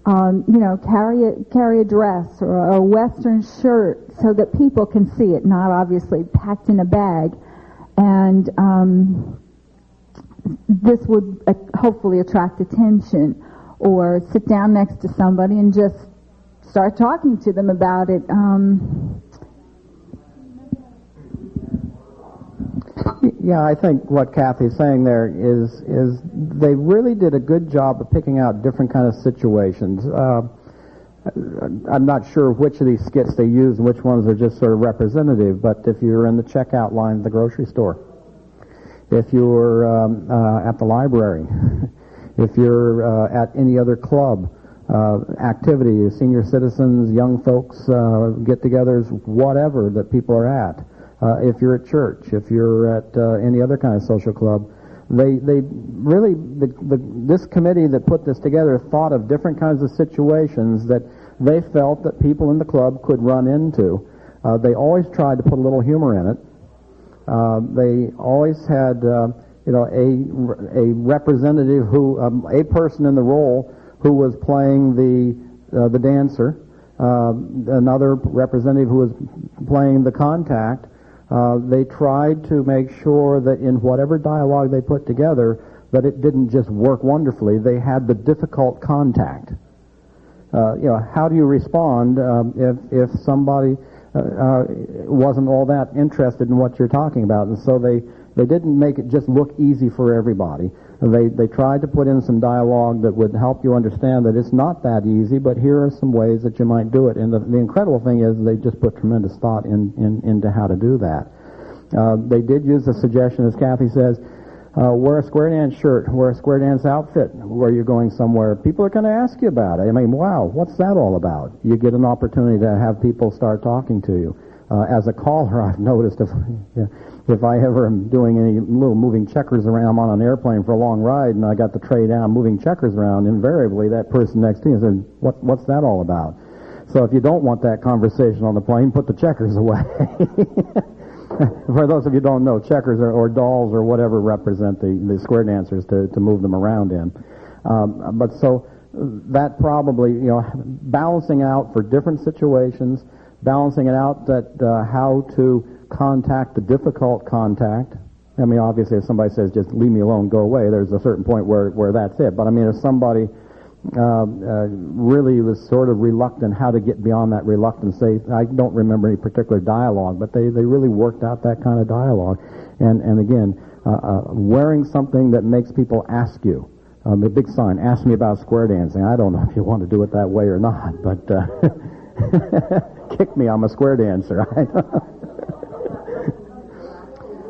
Carry a dress or a Western shirt so that people can see it, not obviously packed in a bag. And this would hopefully attract attention, or sit down next to somebody and just start talking to them about it. Yeah, I think what Kathy's saying there is they really did a good job of picking out different kind of situations. I'm not sure which of these skits they used and which ones are just sort of representative, but if you're in the checkout line at the grocery store, if you're at the library, if you're at any other club, activity, senior citizens, young folks, get-togethers, whatever that people are at, if you're at church, if you're at any other kind of social club, they really, this committee that put this together thought of different kinds of situations that they felt that people in the club could run into. They always tried to put a little humor in it. They always had, a representative who, a person in the role who was playing the dancer, another representative who was playing the contact. They tried to make sure that in whatever dialogue they put together, that it didn't just work wonderfully. They had the difficult contact. How do you respond if somebody wasn't all that interested in what you're talking about? And so they didn't make it just look easy for everybody. They tried to put in some dialogue that would help you understand that it's not that easy, but here are some ways that you might do it. And the incredible thing is they just put tremendous thought into how to do that. They did use the suggestion, as Kathy says, wear a square dance shirt, wear a square dance outfit where you're going somewhere. People are going to ask you about it. I mean, wow, what's that all about? You get an opportunity to have people start talking to you. As a caller, I've noticed if I ever am doing any little moving checkers around, I'm on an airplane for a long ride and I got the tray down moving checkers around, invariably that person next to you says, what's that all about? So if you don't want that conversation on the plane, put the checkers away. For those of you who don't know, checkers or dolls or whatever represent the square dancers to move them around in. But so that probably, balancing out for different situations, balancing it out that how to contact the difficult contact. I mean, obviously, if somebody says, just leave me alone, go away, there's a certain point where that's it. But I mean, if somebody really was sort of reluctant, how to get beyond that reluctance. I don't remember any particular dialogue, but they really worked out that kind of dialogue. And again, wearing something that makes people ask you. A big sign, ask me about square dancing. I don't know if you want to do it that way or not, but kick me, I'm a square dancer.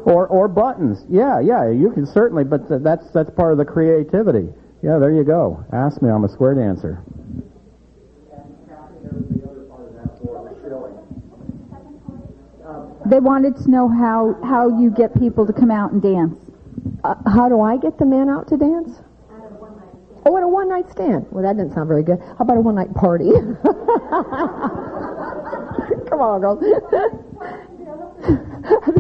Or buttons. Yeah, you can certainly, but that's part of the creativity. Yeah, there you go. Ask me, I'm a square dancer. They wanted to know how you get people to come out and dance. How do I get the men out to dance? Oh, at a one-night stand. Well, that didn't sound very good. How about a one-night party? Come on, girls.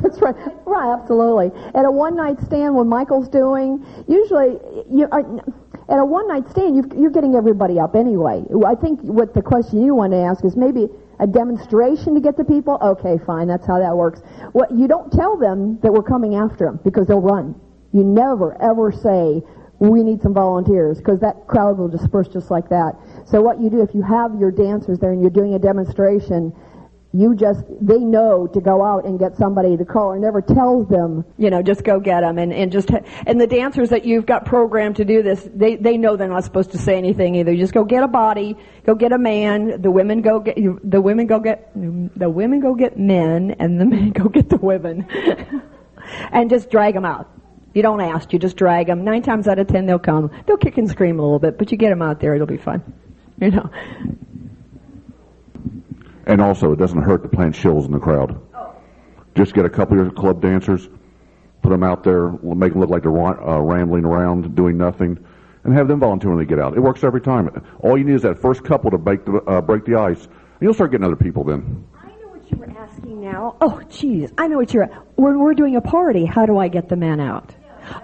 That's right. Right, absolutely. At a one-night stand, when Michael's doing, usually At a one-night stand, you're getting everybody up anyway. I think what the question you want to ask is maybe a demonstration to get the people. Okay, fine, that's how that works. What you don't tell them that we're coming after them because they'll run. You never ever say we need some volunteers because that crowd will disperse just like that. So what you do if you have your dancers there and you're doing a demonstration, they know to go out and get somebody to call, or never tells them, just go get them. And the dancers that you've got programmed to do this, they know they're not supposed to say anything either. You just go get a body, go get a man, the women go get men, and the men go get the women. And just drag them out. You don't ask, you just drag them. 9 times out of 10 they'll come. They'll kick and scream a little bit, but you get them out there, it'll be fun. And also, it doesn't hurt to plant shills in the crowd. Just get a couple of your club dancers, put them out there, make them look like they're rambling around, doing nothing, and have them voluntarily get out. It works every time. All you need is that first couple to break the ice, and you'll start getting other people then. I know what you were asking now. Oh, geez, I know what when we're doing a party, how do I get the men out?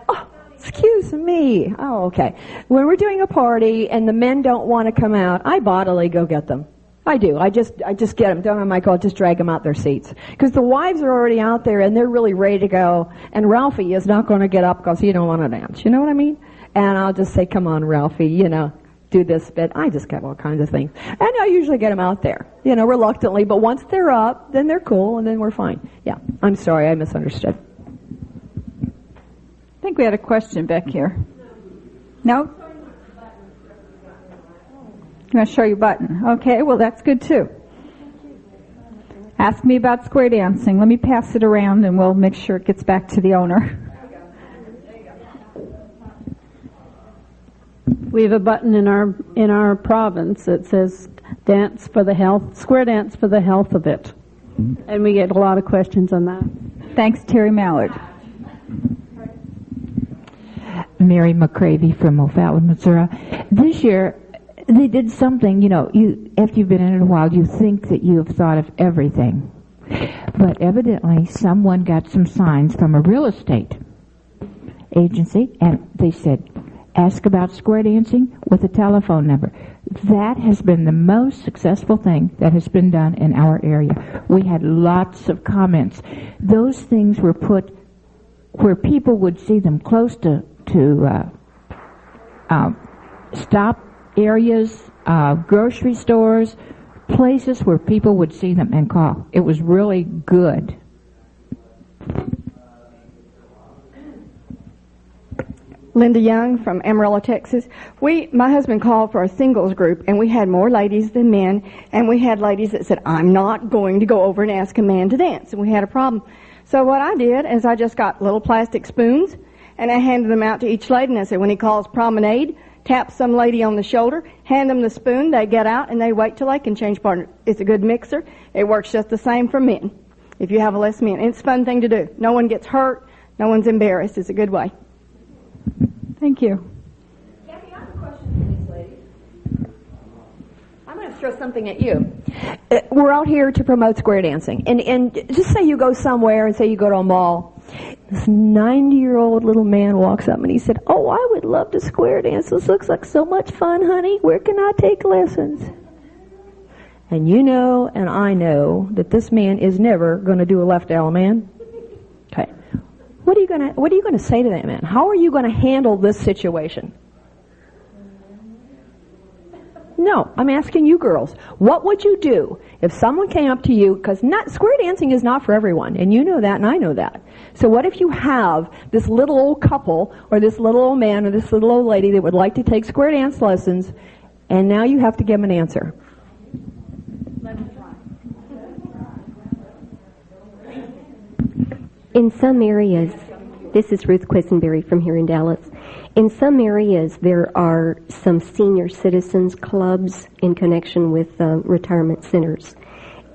Oh, excuse me. Oh, okay. When we're doing a party and the men don't want to come out, I bodily go get them. I do. I just get them. Don't I, Michael? I'll just drag them out their seats. Because the wives are already out there and they're really ready to go. And Ralphie is not going to get up because he don't want to dance. You know what I mean? And I'll just say, come on, Ralphie, do this bit. I just get all kinds of things. And I usually get them out there, reluctantly. But once they're up, then they're cool and then we're fine. Yeah. I'm sorry. I misunderstood. I think we had a question back here. No? You want to show your button? Okay, well, that's good, too. Ask me about square dancing. Let me pass it around, and we'll make sure it gets back to the owner. We have a button in our province that says square dance for the health of it. And we get a lot of questions on that. Thanks, Terry Mallard. Mary McCravey from O'Fallon, Missouri. This year, they did something, after you've been in it a while, you think that you have thought of everything. But evidently, someone got some signs from a real estate agency, and they said, ask about square dancing with a telephone number. That has been the most successful thing that has been done in our area. We had lots of comments. Those things were put where people would see them close to stop areas, grocery stores, places where people would see them and call. It was really good. Linda Young from Amarillo, Texas. My husband called for a singles group, and we had more ladies than men, and we had ladies that said, I'm not going to go over and ask a man to dance, and we had a problem. So what I did is I just got little plastic spoons, and I handed them out to each lady, and I said, when he calls promenade, tap some lady on the shoulder, hand them the spoon, they get out, and they wait till they can change partners. It's a good mixer. It works just the same for men, if you have less men. It's a fun thing to do. No one gets hurt. No one's embarrassed. It's a good way. Thank you. Kathy, I have a question for these ladies. I'm going to throw something at you. We're out here to promote square dancing. And just say you go somewhere and say you go to a mall. This 90-year-old little man walks up and he said, oh, I would love to square dance. This looks like so much fun, honey. Where can I take lessons? And you know and I know that this man is never going to do a left L man. Okay. What are you going to say to that man? How are you going to handle this situation? No, I'm asking you girls. What would you do if someone came up to you, because square dancing is not for everyone, and you know that and I know that. So what if you have this little old couple or this little old man or this little old lady that would like to take square dance lessons, and now you have to give them an answer? In some areas, this is Ruth Quisenberry from here in Dallas. In some areas, there are some senior citizens clubs in connection with retirement centers,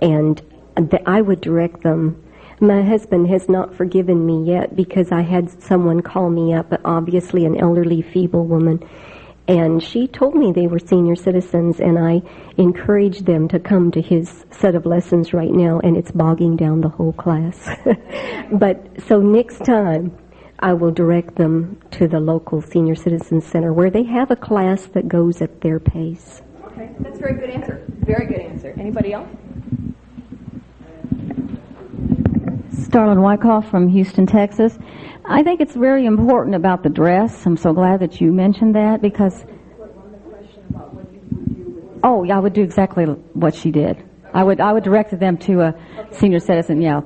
and I would direct them. My husband has not forgiven me yet because I had someone call me up, obviously an elderly, feeble woman, and she told me they were senior citizens, and I encouraged them to come to his set of lessons right now, and it's bogging down the whole class. But so next time, I will direct them to the local senior citizen center where they have a class that goes at their pace. Okay, that's a very good answer. Very good answer. Anybody else? Starlin Wyckoff from Houston, Texas. I think it's very important about the dress. I'm so glad that you mentioned that because... Oh, yeah, I would do exactly what she did. I would direct them to a senior citizen, yeah.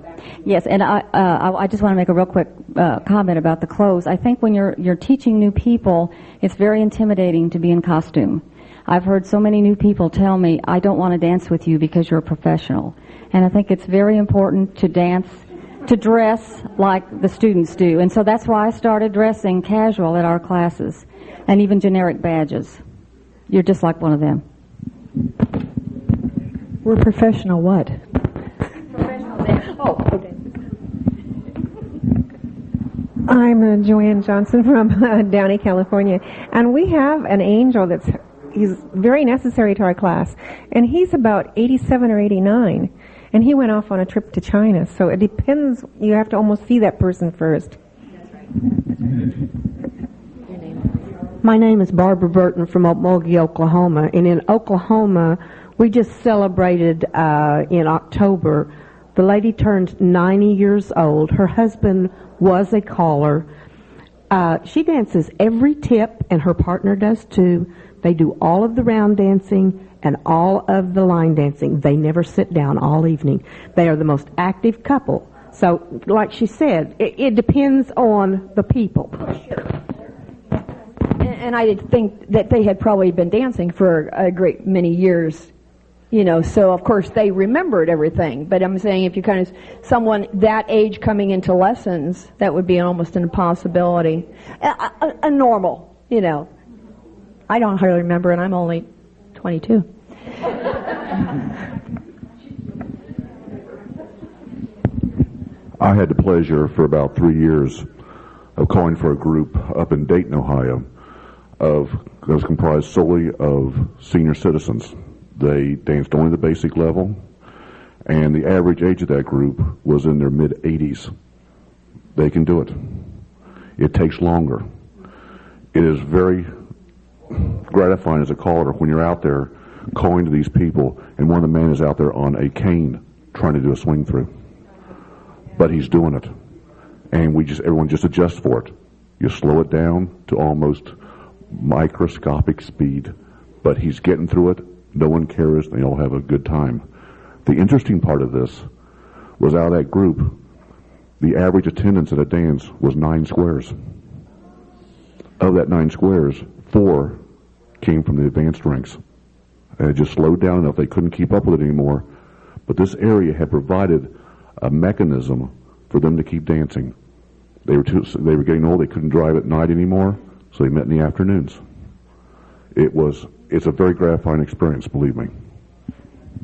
Yes, and I just want to make a real quick comment about the clothes. I think when you're teaching new people, it's very intimidating to be in costume. I've heard so many new people tell me, I don't want to dance with you because you're a professional. And I think it's very important to dress like the students do. And so that's why I started dressing casual at our classes, and even generic badges. You're just like one of them. We're professional what? Professional dancers. Oh, okay. I'm Joanne Johnson from Downey, California, and we have an angel he's very necessary to our class, and he's about 87 or 89, and he went off on a trip to China, so it depends. You have to almost see that person first. That's right. That's right. Your name? My name is Barbara Burton from Okmulgee, Oklahoma, and in Oklahoma, we just celebrated in October. The lady turned 90 years old. Her husband was a caller. She dances every tip, and her partner does too. They do all of the round dancing and all of the line dancing. They never sit down all evening. They are the most active couple. So, like she said, it depends on the people. And I think that they had probably been dancing for a great many years, you know, so of course they remembered everything. But I'm saying if you kind of, someone that age coming into lessons, that would be almost an impossibility. A normal, you know. I don't hardly remember, and I'm only 22. I had the pleasure for about 3 years of calling for a group up in Dayton, Ohio, that was comprised solely of senior citizens. They danced only the basic level, and the average age of that group was in their mid-80s. They can do it. It takes longer. It is very gratifying as a caller when you're out there calling to these people, and one of the men is out there on a cane trying to do a swing through. But he's doing it, and everyone just adjusts for it. You slow it down to almost microscopic speed, but he's getting through it. No one cares. They all have a good time. The interesting part of this was out of that group, the average attendance at a dance was 9 squares. Of that 9 squares, 4 came from the advanced ranks. And it just slowed down enough they couldn't keep up with it anymore. But this area had provided a mechanism for them to keep dancing. They were getting old. They couldn't drive at night anymore, so they met in the afternoons. It's a very gratifying experience, believe me.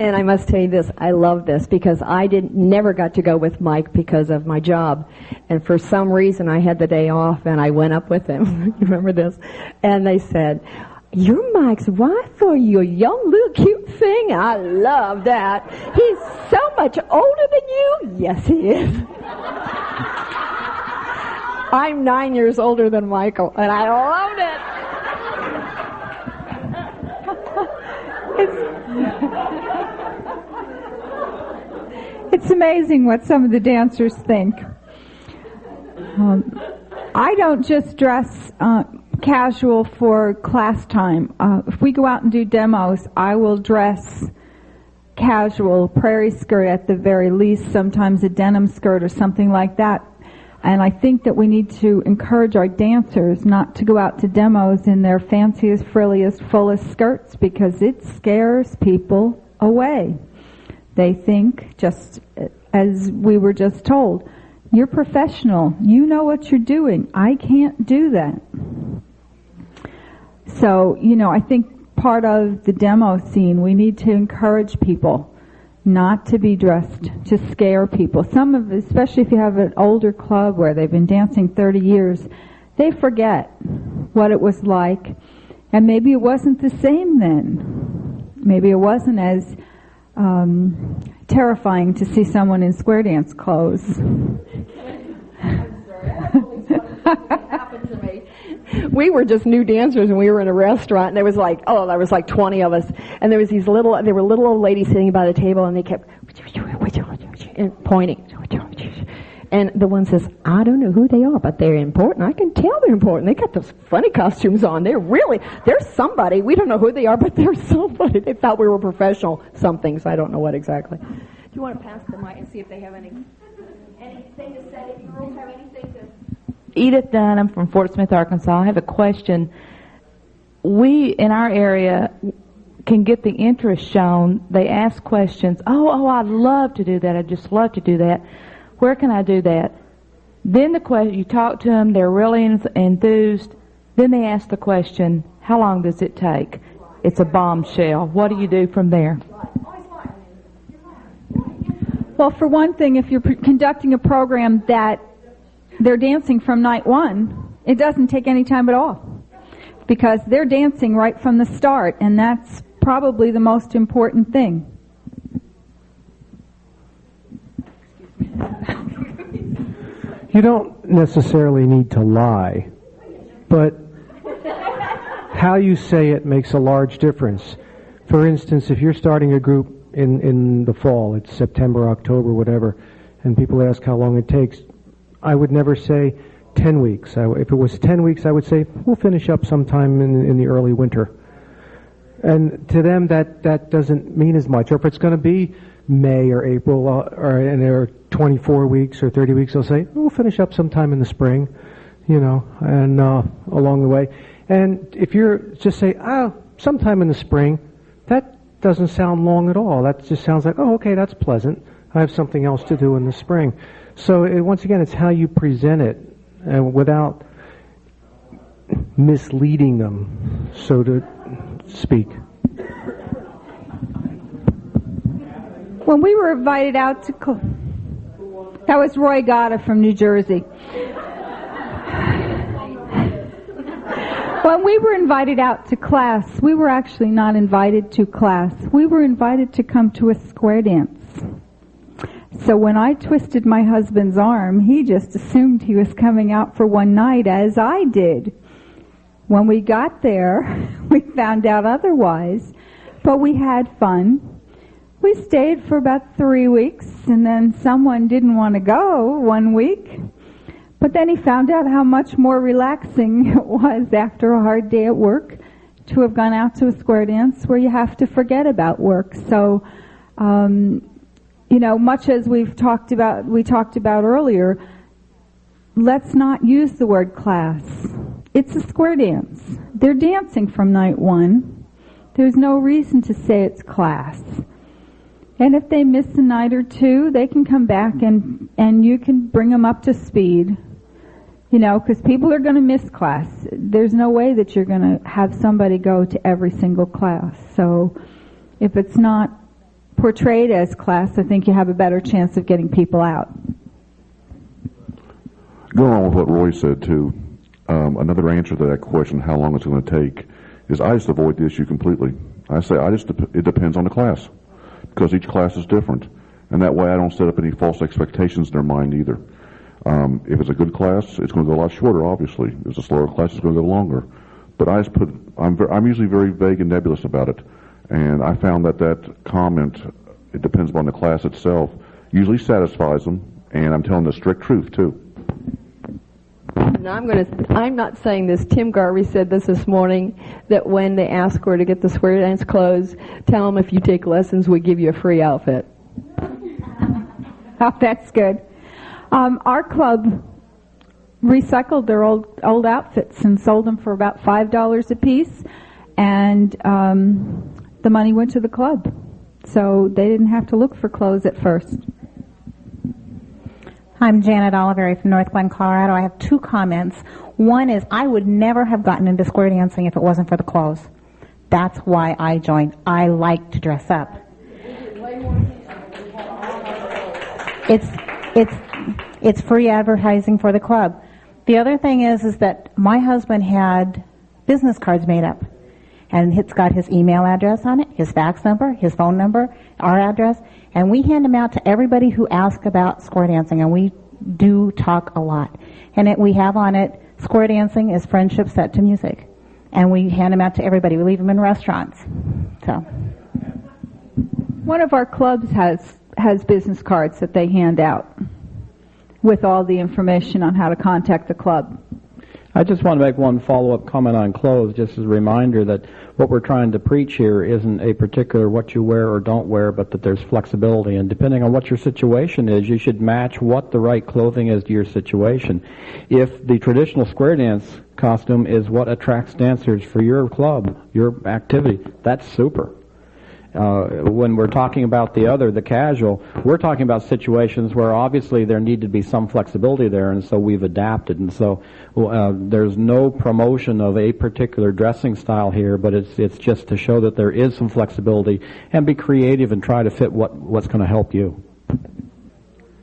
And I must tell you this, I love this because I never got to go with Mike because of my job. And for some reason I had the day off and I went up with him. You remember this? And they said, "You're Mike's wife or you young little cute thing?" I love that. He's so much older than you. Yes, he is. I'm 9 years older than Michael, and I loved it. It's amazing what some of the dancers think. I don't just dress casual for class time. If we go out and do demos, I will dress casual, prairie skirt at the very least, sometimes a denim skirt or something like that. And I think that we need to encourage our dancers not to go out to demos in their fanciest, frilliest, fullest skirts because it scares people away. They think, just as we were just told, you're professional. You know what you're doing. I can't do that. So, I think part of the demo scene, we need to encourage people not to be dressed to scare people. Especially if you have an older club where they've been dancing 30 years, they forget what it was like. And maybe it wasn't the same then. Maybe it wasn't as terrifying to see someone in square dance clothes. we were just new dancers, and we were in a restaurant, and there was like 20 of us, and there were little old ladies sitting by the table, and they kept and pointing. And the one says, I don't know who they are, but they're important. I can tell they're important. They got those funny costumes on. They're somebody. We don't know who they are, but they're somebody. They thought we were professional something, so I don't know what exactly. Do you want to pass the mic and see if they have anything to say? If you girls have anything to... Edith Dunham from Fort Smith, Arkansas. I have a question. We, in our area, can get the interest shown. They ask questions. Oh, I'd love to do that. I'd just love to do that. Where can I do that? Then the question, you talk to them, they're really enthused. Then they ask the question, how long does it take? It's a bombshell. What do you do from there? Well, for one thing, if you're conducting a program that they're dancing from night one, it doesn't take any time at all, because they're dancing right from the start, and that's probably the most important thing. You don't necessarily need to lie, but how you say it makes a large difference. For instance, if you're starting a group in the fall, it's September, October, whatever, and people ask how long it takes, I would never say 10 weeks. If it was 10 weeks, I would say, we'll finish up sometime in the early winter. And to them, that doesn't mean as much. Or if it's going to be May or April, and there are 24 weeks or 30 weeks, they'll say, we'll finish up sometime in the spring, and along the way. And if you're just say, sometime in the spring, that doesn't sound long at all. That just sounds like, okay, that's pleasant. I have something else to do in the spring. So once again, it's how you present it, without misleading them, so to speak. When we were invited out to... That was Roy Gatta from New Jersey. When we were invited out to class, we were actually not invited to class. We were invited to come to a square dance. So when I twisted my husband's arm, he just assumed he was coming out for one night, as I did. When we got there, we found out otherwise, but we had fun. We stayed for about 3 weeks, and then someone didn't want to go 1 week. But then he found out how much more relaxing it was after a hard day at work to have gone out to a square dance where you have to forget about work. So, much as we talked about earlier, let's not use the word class. It's a square dance. They're dancing from night one. There's no reason to say it's class. And if they miss a night or two, they can come back and you can bring them up to speed. Because people are going to miss class. There's no way that you're going to have somebody go to every single class. So if it's not portrayed as class, I think you have a better chance of getting people out. Going on with what Roy said, too, another answer to that question, how long it's going to take, is I just avoid the issue completely. I say it depends on the class, because each class is different. And that way I don't set up any false expectations in their mind either. If it's a good class, it's going to go a lot shorter, obviously. If it's a slower class, it's going to go longer. But I'm usually very vague and nebulous about it. And I found that comment, it depends upon the class itself, usually satisfies them. And I'm telling the strict truth, too. Now I'm not saying this. Tim Garvey said this morning, that when they ask where to get the square dance clothes, tell them if you take lessons, we give you a free outfit. Oh, that's good. Our club recycled their old outfits and sold them for about $5 a piece, and the money went to the club. So they didn't have to look for clothes at first. I'm Janet Oliveri from North Glen, Colorado. I have two comments. One is I would never have gotten into square dancing if it wasn't for the clothes. That's why I joined. I like to dress up. It's free advertising for the club. The other thing is that my husband had business cards made up, and it's got his email address on it, his fax number, his phone number, our address, and we hand them out to everybody who asks about square dancing, and we do talk a lot. And we have on it Square dancing is friendship set to music. And we hand them out to everybody. We leave them in restaurants. So, one of our clubs has business cards that they hand out with all the information on how to contact the club. I just want to make one follow-up comment on clothes, just as a reminder that what we're trying to preach here isn't a particular what you wear or don't wear, but that there's flexibility. And depending on what your situation is, you should match what the right clothing is to your situation. If the traditional square dance costume is what attracts dancers for your club, your activity, that's super. When we're talking about the casual, we're talking about situations where obviously there needed to be some flexibility there, and so we've adapted. And so there's no promotion of a particular dressing style here, but it's just to show that there is some flexibility and be creative and try to fit what's going to help you.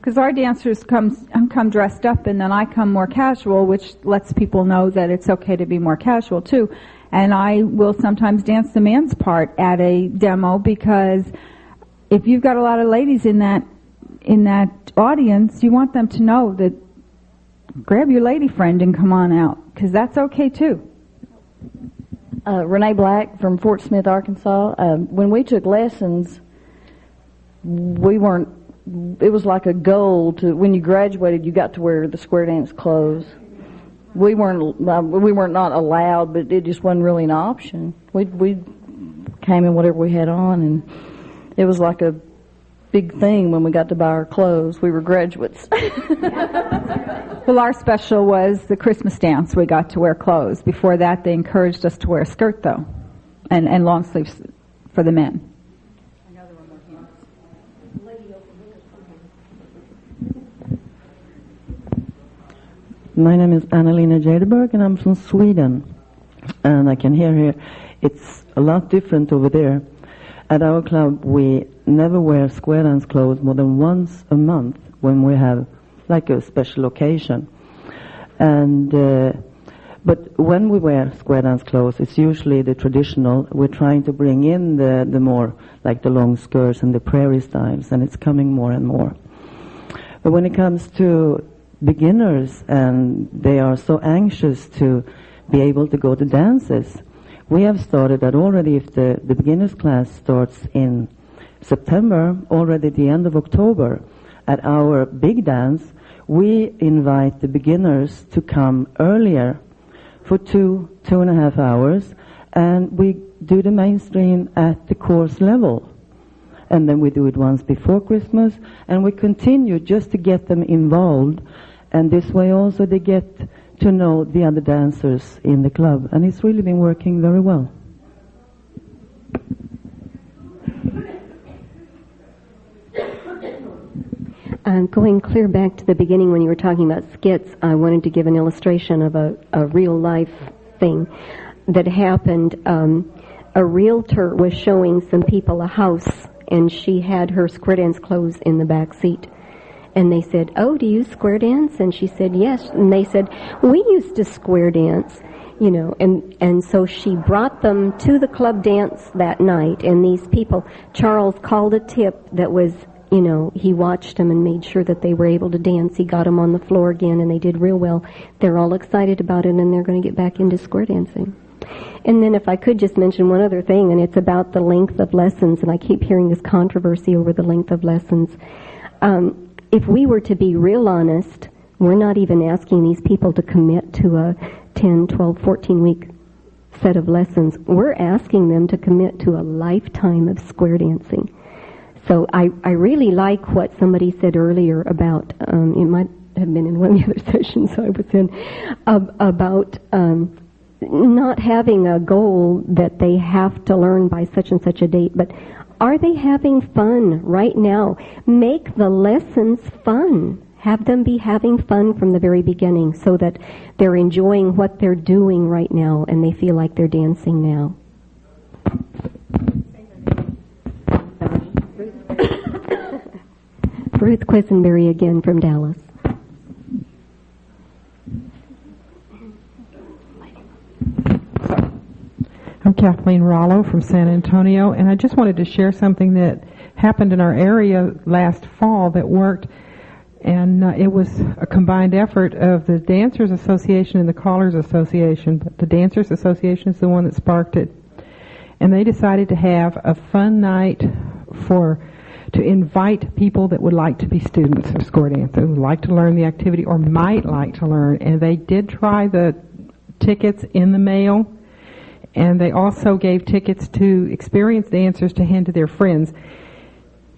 Because our dancers come dressed up, and then I come more casual, which lets people know that it's okay to be more casual too. And I will sometimes dance the man's part at a demo, because if you've got a lot of ladies in that audience, you want them to know that grab your lady friend and come on out, because that's okay too. Renee Black from Fort Smith, Arkansas. When we took lessons, it was like a goal to, when you graduated, you got to wear the square dance clothes. We weren't not allowed, but it just wasn't really an option. We came in whatever we had on, and it was like a big thing when we got to buy our clothes. We were graduates. Well, our special was the Christmas dance. We got to wear clothes. Before that, they encouraged us to wear a skirt, though, and long sleeves for the men. My name is Annalena Jaderberg, and I'm from Sweden. And I can hear here, it's a lot different over there. At our club, we never wear square dance clothes more than once a month when we have like a special occasion. And but when we wear square dance clothes, it's usually the traditional. We're trying to bring in the more like the long skirts and the prairie styles, and it's coming more and more. But when it comes to beginners, and they are so anxious to be able to go to dances, we have started that already. If the beginners class starts in September, already at the end of October, at our big dance, we invite the beginners to come earlier for 2.5 hours, and we do the mainstream at the course level. And then we do it once before Christmas, and we continue just to get them involved. And this way also they get to know the other dancers in the club. And it's really been working very well. Going clear back to the beginning when you were talking about skits, I wanted to give an illustration of a real life thing that happened. A realtor was showing some people a house, and she had her square dance clothes in the back seat. And they said, "Oh, do you square dance?" And she said, "Yes." And they said, "We used to square dance," you know. And so she brought them to the club dance that night. And these people, Charles called a tip that was, you know, he watched them and made sure that they were able to dance. He got them on the floor again, and they did real well. They're all excited about it, and they're going to get back into square dancing. And then if I could just mention one other thing, and it's about the length of lessons, and I keep hearing this controversy over the length of lessons. If we were to be real honest, we're not even asking these people to commit to a 10, 12, 14-week set of lessons. We're asking them to commit to a lifetime of square dancing. So I really like what somebody said earlier about, it might have been in one of the other sessions I was in, about not having a goal that they have to learn by such and such a date, but are they having fun right now? Make the lessons fun. Have them be having fun from the very beginning so that they're enjoying what they're doing right now and they feel like they're dancing now. Ruth Quisenberry again from Dallas. I'm Kathleen Rollo from San Antonio, and I just wanted to share something that happened in our area last fall that worked. And it was a combined effort of the Dancers Association and the Callers Association, but the Dancers Association is the one that sparked it. And they decided to have a fun night to invite people that would like to be students of square dance, who would like to learn the activity or might like to learn. And they did try the tickets in the mail, and they also gave tickets to experienced dancers to hand to their friends.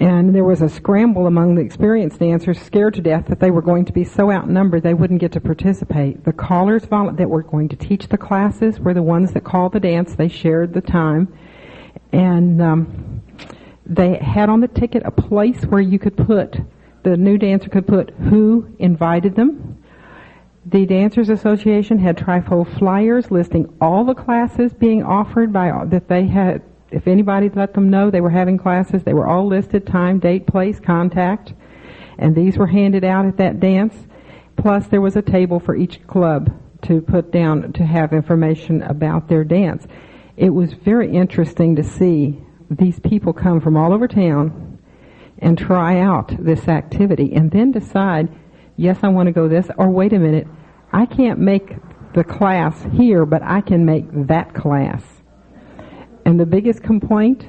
And there was a scramble among the experienced dancers, scared to death that they were going to be so outnumbered they wouldn't get to participate. The callers that were going to teach the classes were the ones that called the dance. They shared the time. And they had on the ticket a place where you could put, the new dancer could put who invited them. The Dancers Association had trifold flyers listing all the classes being offered that they had. If anybody let them know they were having classes, they were all listed: time, date, place, contact. And these were handed out at that dance. Plus there was a table for each club to put down to have information about their dance. It was very interesting to see these people come from all over town and try out this activity and then decide, yes, I want to go this, or wait a minute, I can't make the class here, but I can make that class. And the biggest complaint,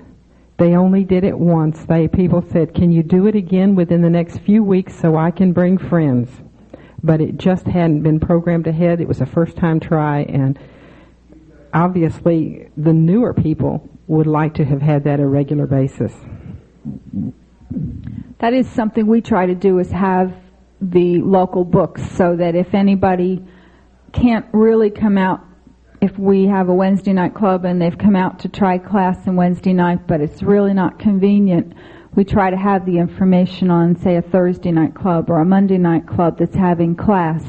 they only did it once. People said, can you do it again within the next few weeks so I can bring friends? But it just hadn't been programmed ahead. It was a first-time try, and obviously the newer people would like to have had that a regular basis. That is something we try to do, is have the local books, so that if anybody can't really come out, if we have a Wednesday night club and they've come out to try class on Wednesday night, but it's really not convenient, we try to have the information on, say, a Thursday night club or a Monday night club that's having class.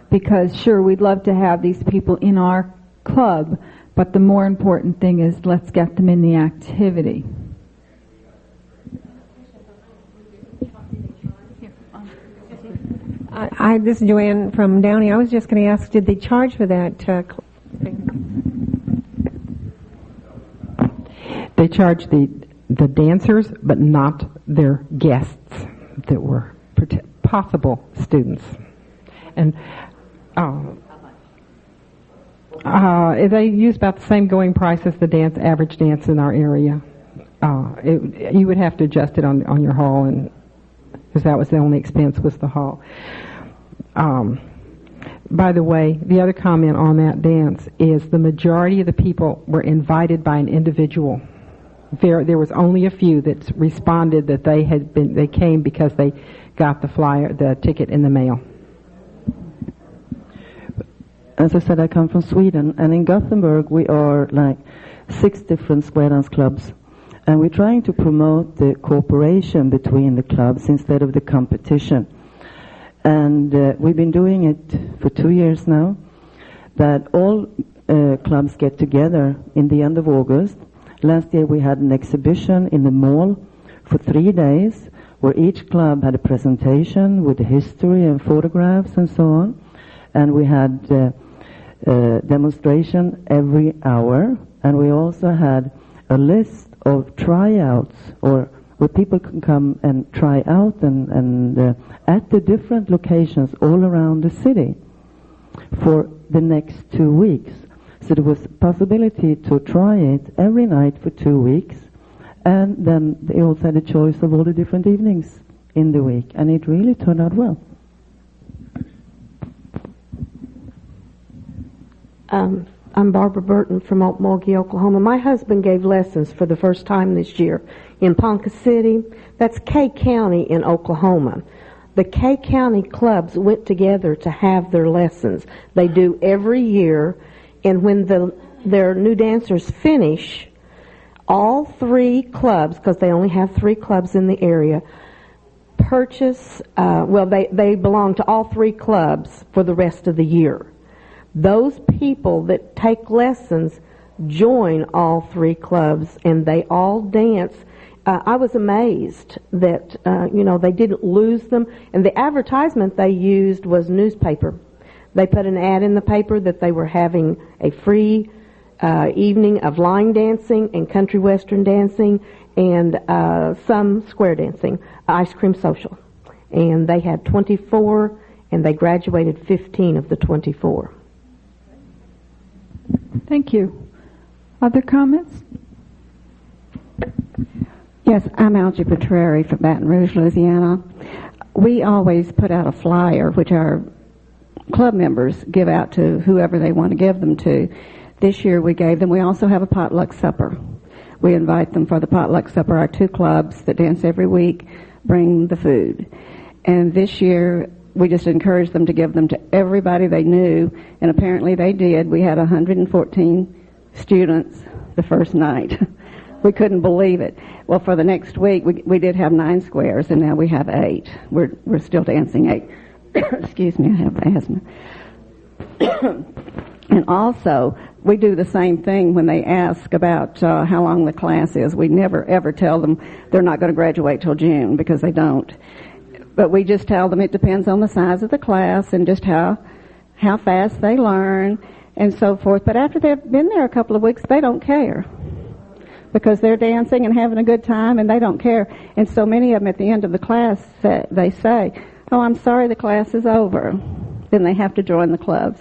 Because sure, we'd love to have these people in our club, but the more important thing is let's get them in the activity. This is Joanne from Downey. I was just going to ask, did they charge for that thing? They charged the dancers, but not their guests that were possible students. And they use about the same going price as the average dance in our area. You would have to adjust it on your hall, and because that was the only expense, was the hall. By the way, the other comment on that dance is the majority of the people were invited by an individual. There was only a few that responded that they came because they got the ticket in the mail. As I said, I come from Sweden, and in Gothenburg we are like 6 different square dance clubs, and we're trying to promote the cooperation between the clubs instead of the competition. And we've been doing it for 2 years now, that all clubs get together in the end of August. Last year we had an exhibition in the mall for 3 days, where each club had a presentation with the history and photographs and so on. And we had demonstration every hour, and we also had a list of tryouts, or where people can come and try out and at the different locations all around the city for the next 2 weeks. So there was possibility to try it every night for 2 weeks, and then they also had a choice of all the different evenings in the week, and it really turned out well. I'm Barbara Burton from Okmulgee, Oklahoma. My husband gave lessons for the first time this year in Ponca City. That's Kay County in Oklahoma. The Kay County clubs went together to have their lessons. They do every year, and when their new dancers finish, all 3 clubs, because they only have 3 clubs in the area, purchase, they belong to all 3 clubs for the rest of the year. Those people that take lessons join all 3 clubs, and they all dance. I was amazed that, they didn't lose them. And the advertisement they used was newspaper. They put an ad in the paper that they were having a free evening of line dancing and country western dancing and some square dancing, ice cream social. and they had 24, and they graduated 15 of the 24. Thank you. Other comments? Yes, I'm Algie Petrari from Baton Rouge, Louisiana. We always put out a flyer, which our club members give out to whoever they want to give them to. This year we gave them, we also have a potluck supper. We invite them for the potluck supper. Our two clubs that dance every week bring the food. And this year we just encouraged them to give them to everybody they knew, and apparently they did. We had 114 students the first night. We couldn't believe it. Well, for the next week, we did have 9 squares, and now we have 8. We're still dancing 8. Excuse me, I have asthma. And also, we do the same thing when they ask about how long the class is. We never, ever tell them they're not going to graduate till June, because they don't. But we just tell them it depends on the size of the class and just how fast they learn and so forth. But after they've been there a couple of weeks, they don't care, because they're dancing and having a good time, and they don't care. And so many of them at the end of the class, they say, "Oh, I'm sorry, the class is over." Then they have to join the clubs.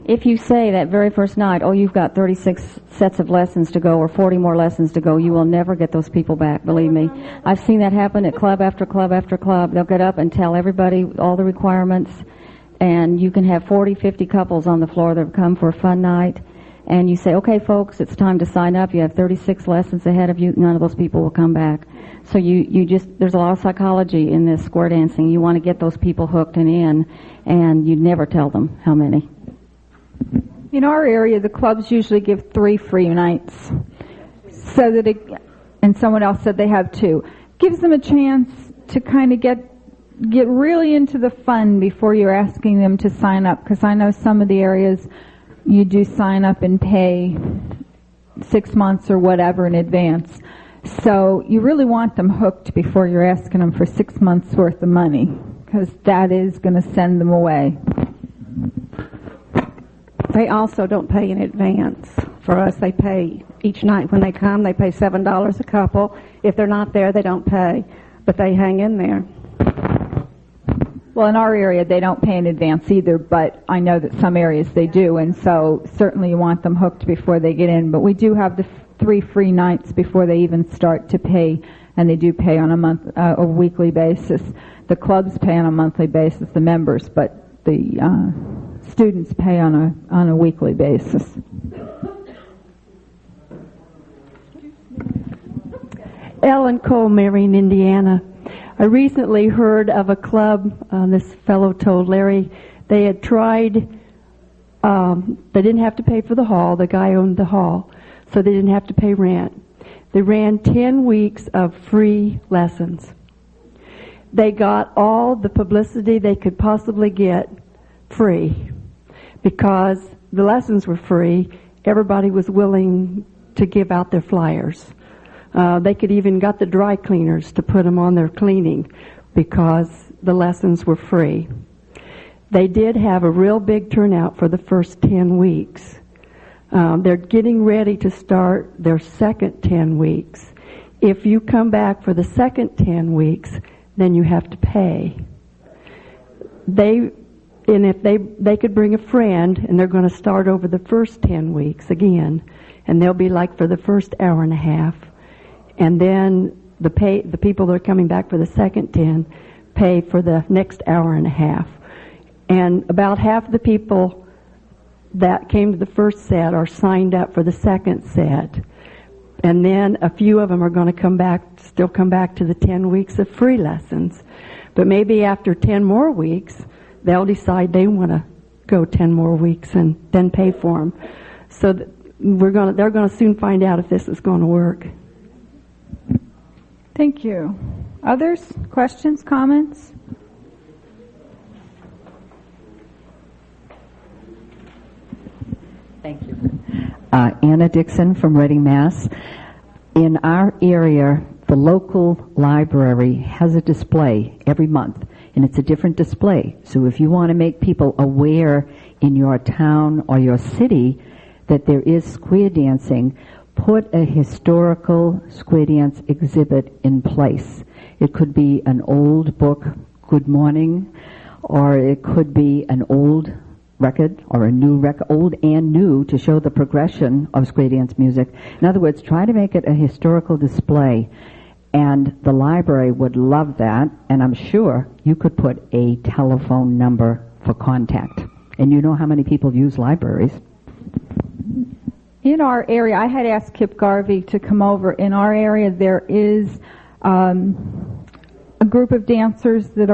If you say that very first night, "Oh, you've got 36 sets of lessons to go or 40 more lessons to go," you will never get those people back, believe me. I've seen that happen at club after club after club. They'll get up and tell everybody all the requirements, and you can have 40, 50 couples on the floor that have come for a fun night, and you say, "Okay, folks, it's time to sign up. You have 36 lessons ahead of you." None of those people will come back. So you just, there's a lot of psychology in this square dancing. You want to get those people hooked and in, and you never tell them how many. In our area, the clubs usually give 3 free nights, so that and someone else said they have 2. Gives them a chance to kind of get really into the fun before you're asking them to sign up, because I know some of the areas you do sign up and pay 6 months or whatever in advance. So you really want them hooked before you're asking them for 6 months worth of money, because that is going to send them away. They also don't pay in advance. For us, they pay each night when they come. They pay $7 a couple. If they're not there, they don't pay, but they hang in there. Well, in our area, they don't pay in advance either, but I know that some areas they do, and so certainly you want them hooked before they get in. But we do have the 3 free nights before they even start to pay, and they do pay on a weekly basis. The clubs pay on a monthly basis, the members, but the students pay on a weekly basis. Ellen Cole, Marion, Indiana. I recently heard of a club, this fellow told Larry, they had tried, they didn't have to pay for the hall, the guy owned the hall, so they didn't have to pay rent. They ran 10 weeks of free lessons. They got all the publicity they could possibly get free. Because the lessons were free, everybody was willing to give out their flyers. They could even got the dry cleaners to put them on their cleaning because the lessons were free. They did have a real big turnout for the first 10 weeks. They're getting ready to start their second 10 weeks. If you come back for the second 10 weeks, then you have to pay. And if they could bring a friend, and they're going to start over the first 10 weeks again, and they'll be like for the first hour and a half, and then the people that are coming back for the second 10 pay for the next hour and a half. And about half the people that came to the first set are signed up for the second set. And then a few of them are going to still come back to the 10 weeks of free lessons. But maybe after 10 more weeks, they'll decide they want to go 10 more weeks and then pay for them. So they're going to soon find out if this is going to work. Thank you. Others? Questions? Comments? Thank you. Anna Dixon from Reading, Mass. In our area, the local library has a display every month, and it's a different display. So if you want to make people aware in your town or your city that there is square dancing, put a historical square dance exhibit in place. It could be an old book, Good Morning, or it could be an old record or a new record, old and new, to show the progression of square dance music. In other words, try to make it a historical display. And the library would love that, and I'm sure you could put a telephone number for contact. And you know how many people use libraries. In our area, I had asked Kip Garvey to come over. In our area, there is a group of dancers that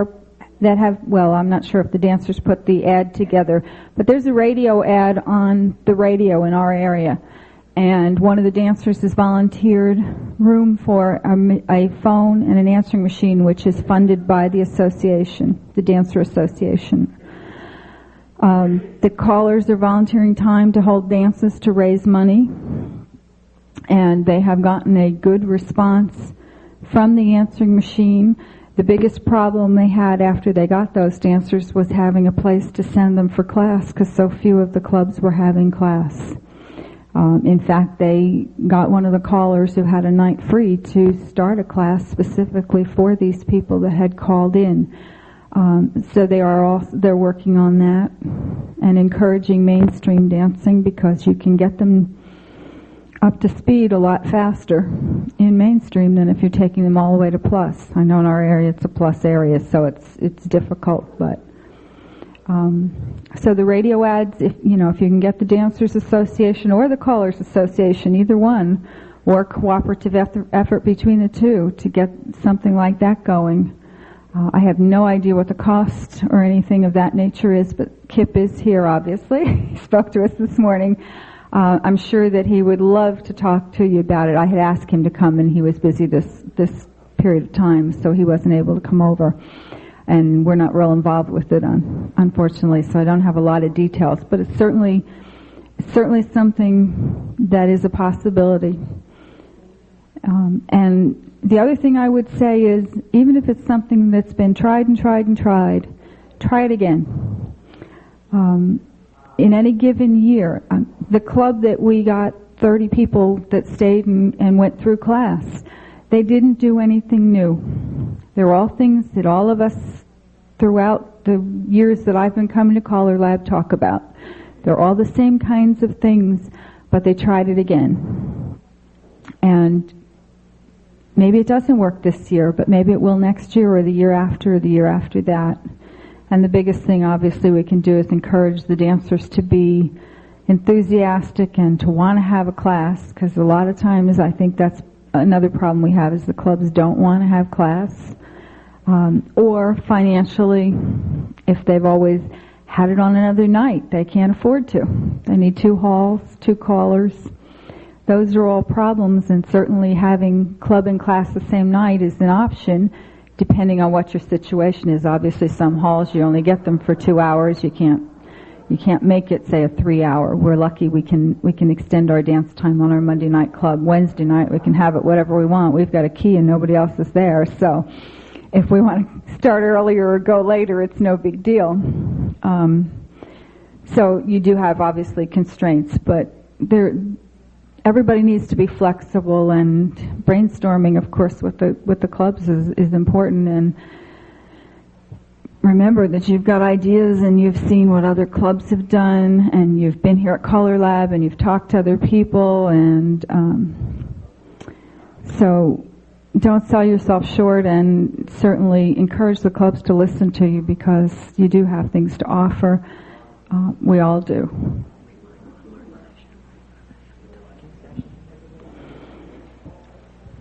have, well, I'm not sure if the dancers put the ad together, but there's a radio ad on the radio in our area. And one of the dancers has volunteered room for a phone and an answering machine, which is funded by the association, the Dancer Association. The callers are volunteering time to hold dances to raise money, and they have gotten a good response from the answering machine. The biggest problem they had after they got those dancers was having a place to send them for class, because so few of the clubs were having class. In fact, they got one of the callers who had a night free to start a class specifically for these people that had called in. So they're working on that and encouraging mainstream dancing, because you can get them up to speed a lot faster in mainstream than if you're taking them all the way to plus. I know in our area it's a plus area, so it's difficult, but so the radio ads, if you can get the Dancers Association or the Callers Association, either one, or cooperative effort between the two to get something like that going. I have no idea what the cost or anything of that nature is, but Kip is here, obviously. He spoke to us this morning. I'm sure that he would love to talk to you about it. I had asked him to come, and he was busy this period of time, so he wasn't able to come over. And we're not real involved with it, unfortunately, so I don't have a lot of details. But it's certainly something that is a possibility. And the other thing I would say is, even if it's something that's been tried, try it again. In any given year, the club that we got 30 people that stayed and went through class, they didn't do anything new. They're all things that all of us throughout the years that I've been coming to CALLERLAB talk about. They're all the same kinds of things, but they tried it again. And maybe it doesn't work this year, but maybe it will next year or the year after or the year after that. And the biggest thing, obviously, we can do is encourage the dancers to be enthusiastic and to want to have a class, because a lot of times I think that's another problem we have, is the clubs don't want to have class. Or financially, if they've always had it on another night, they can't afford to. They need 2 halls, 2 callers. Those are all problems, and certainly having club and class the same night is an option, depending on what your situation is. Obviously, some halls you only get them for 2 hours. You can't make it, say, a 3-hour. We're lucky we can extend our dance time on our Monday night club. Wednesday night we can have it whatever we want. We've got a key and nobody else is there. So if we want to start earlier or go later, it's no big deal. So you do have obviously constraints, but everybody needs to be flexible, and brainstorming, of course, with the clubs is important. And remember that you've got ideas and you've seen what other clubs have done, and you've been here at CALLERLAB and you've talked to other people, and so don't sell yourself short, and certainly encourage the clubs to listen to you, because you do have things to offer. We all do.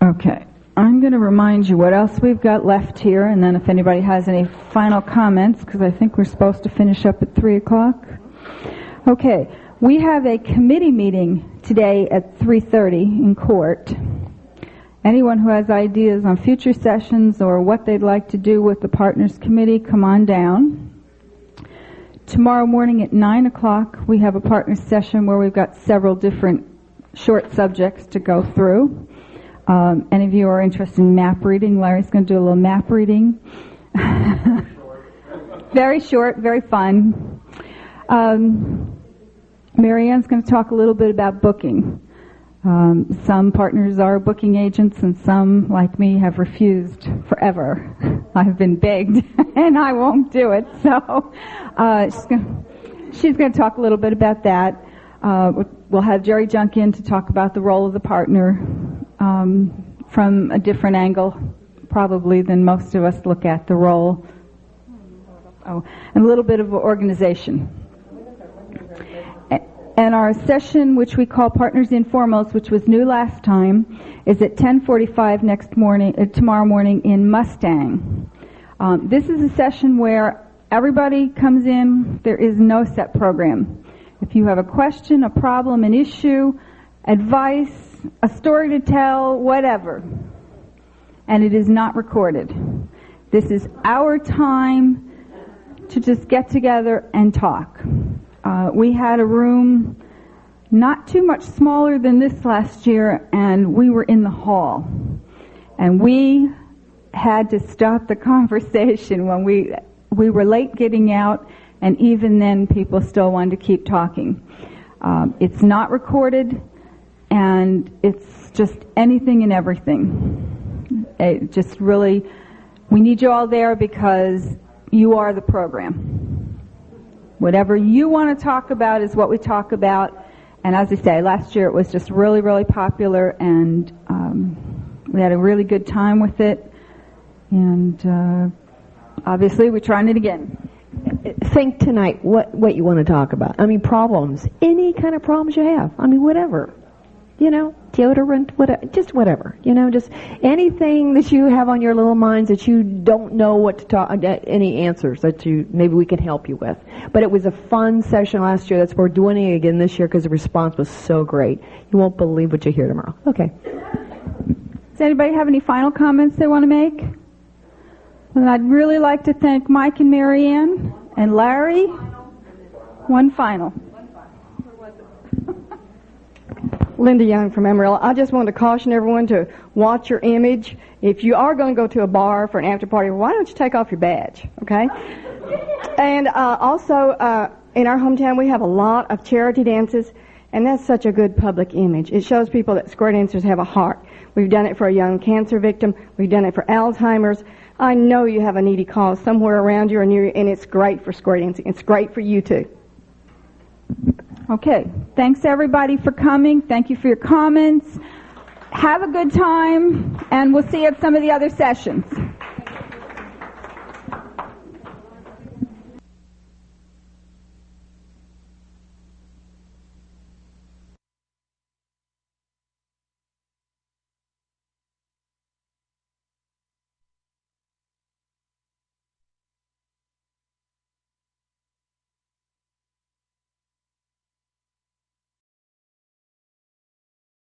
Okay. I'm going to remind you what else we've got left here, and then if anybody has any final comments, because I think we're supposed to finish up at 3 o'clock. Okay, we have a committee meeting today at 3:30 in court. Anyone who has ideas on future sessions or what they'd like to do with the Partners Committee, come on down. Tomorrow morning at 9 o'clock, we have a partners session where we've got several different short subjects to go through. Any of you are interested in map reading? Larry's going to do a little map reading. Very short, very fun. Marianne's going to talk a little bit about booking. Some partners are booking agents, and some, like me, have refused forever. I've been begged, and I won't do it. So she's going to talk a little bit about that. We'll have Jerry Junk in to talk about the role of the partner from a different angle, probably, than most of us look at the role. And a little bit of organization. And our session, which we call Partners in Foremost, which was new last time, is at 10:45 tomorrow morning in Mustang. This is a session where everybody comes in. There is no set program. If you have a question, a problem, an issue, advice, a story to tell, whatever, and it is not recorded. This is our time to just get together and talk. We had a room not too much smaller than this last year, and we were in the hall. And we had to stop the conversation when we were late getting out, and even then people still wanted to keep talking. It's not recorded, and it's just anything and everything. It just really, we need you all there because you are the program. Whatever you want to talk about is what we talk about. And as I say, last year it was just really, really popular, and we had a really good time with it. And obviously we're trying it again. Think tonight what you want to talk about. I mean, problems. Any kind of problems you have. I mean, whatever. You know, deodorant, whatever, just whatever. You know, just anything that you have on your little minds that you don't know what to talk, any answers that maybe we can help you with. But it was a fun session last year. That's why we're doing it again this year because the response was so great. You won't believe what you hear tomorrow. Okay. Does anybody have any final comments they want to make? Well, I'd really like to thank Mike and Marianne and Larry. One final. Linda Young from Amarillo. I just want to caution everyone to watch your image. If you are going to go to a bar for an after party, why don't you take off your badge, okay? And also, in our hometown, we have a lot of charity dances, and that's such a good public image. It shows people that square dancers have a heart. We've done it for a young cancer victim. We've done it for Alzheimer's. I know you have a needy cause somewhere around you or near you, and it's great for square dancing. It's great for you, too. Okay. Thanks, everybody, for coming. Thank you for your comments. Have a good time, and we'll see you at some of the other sessions.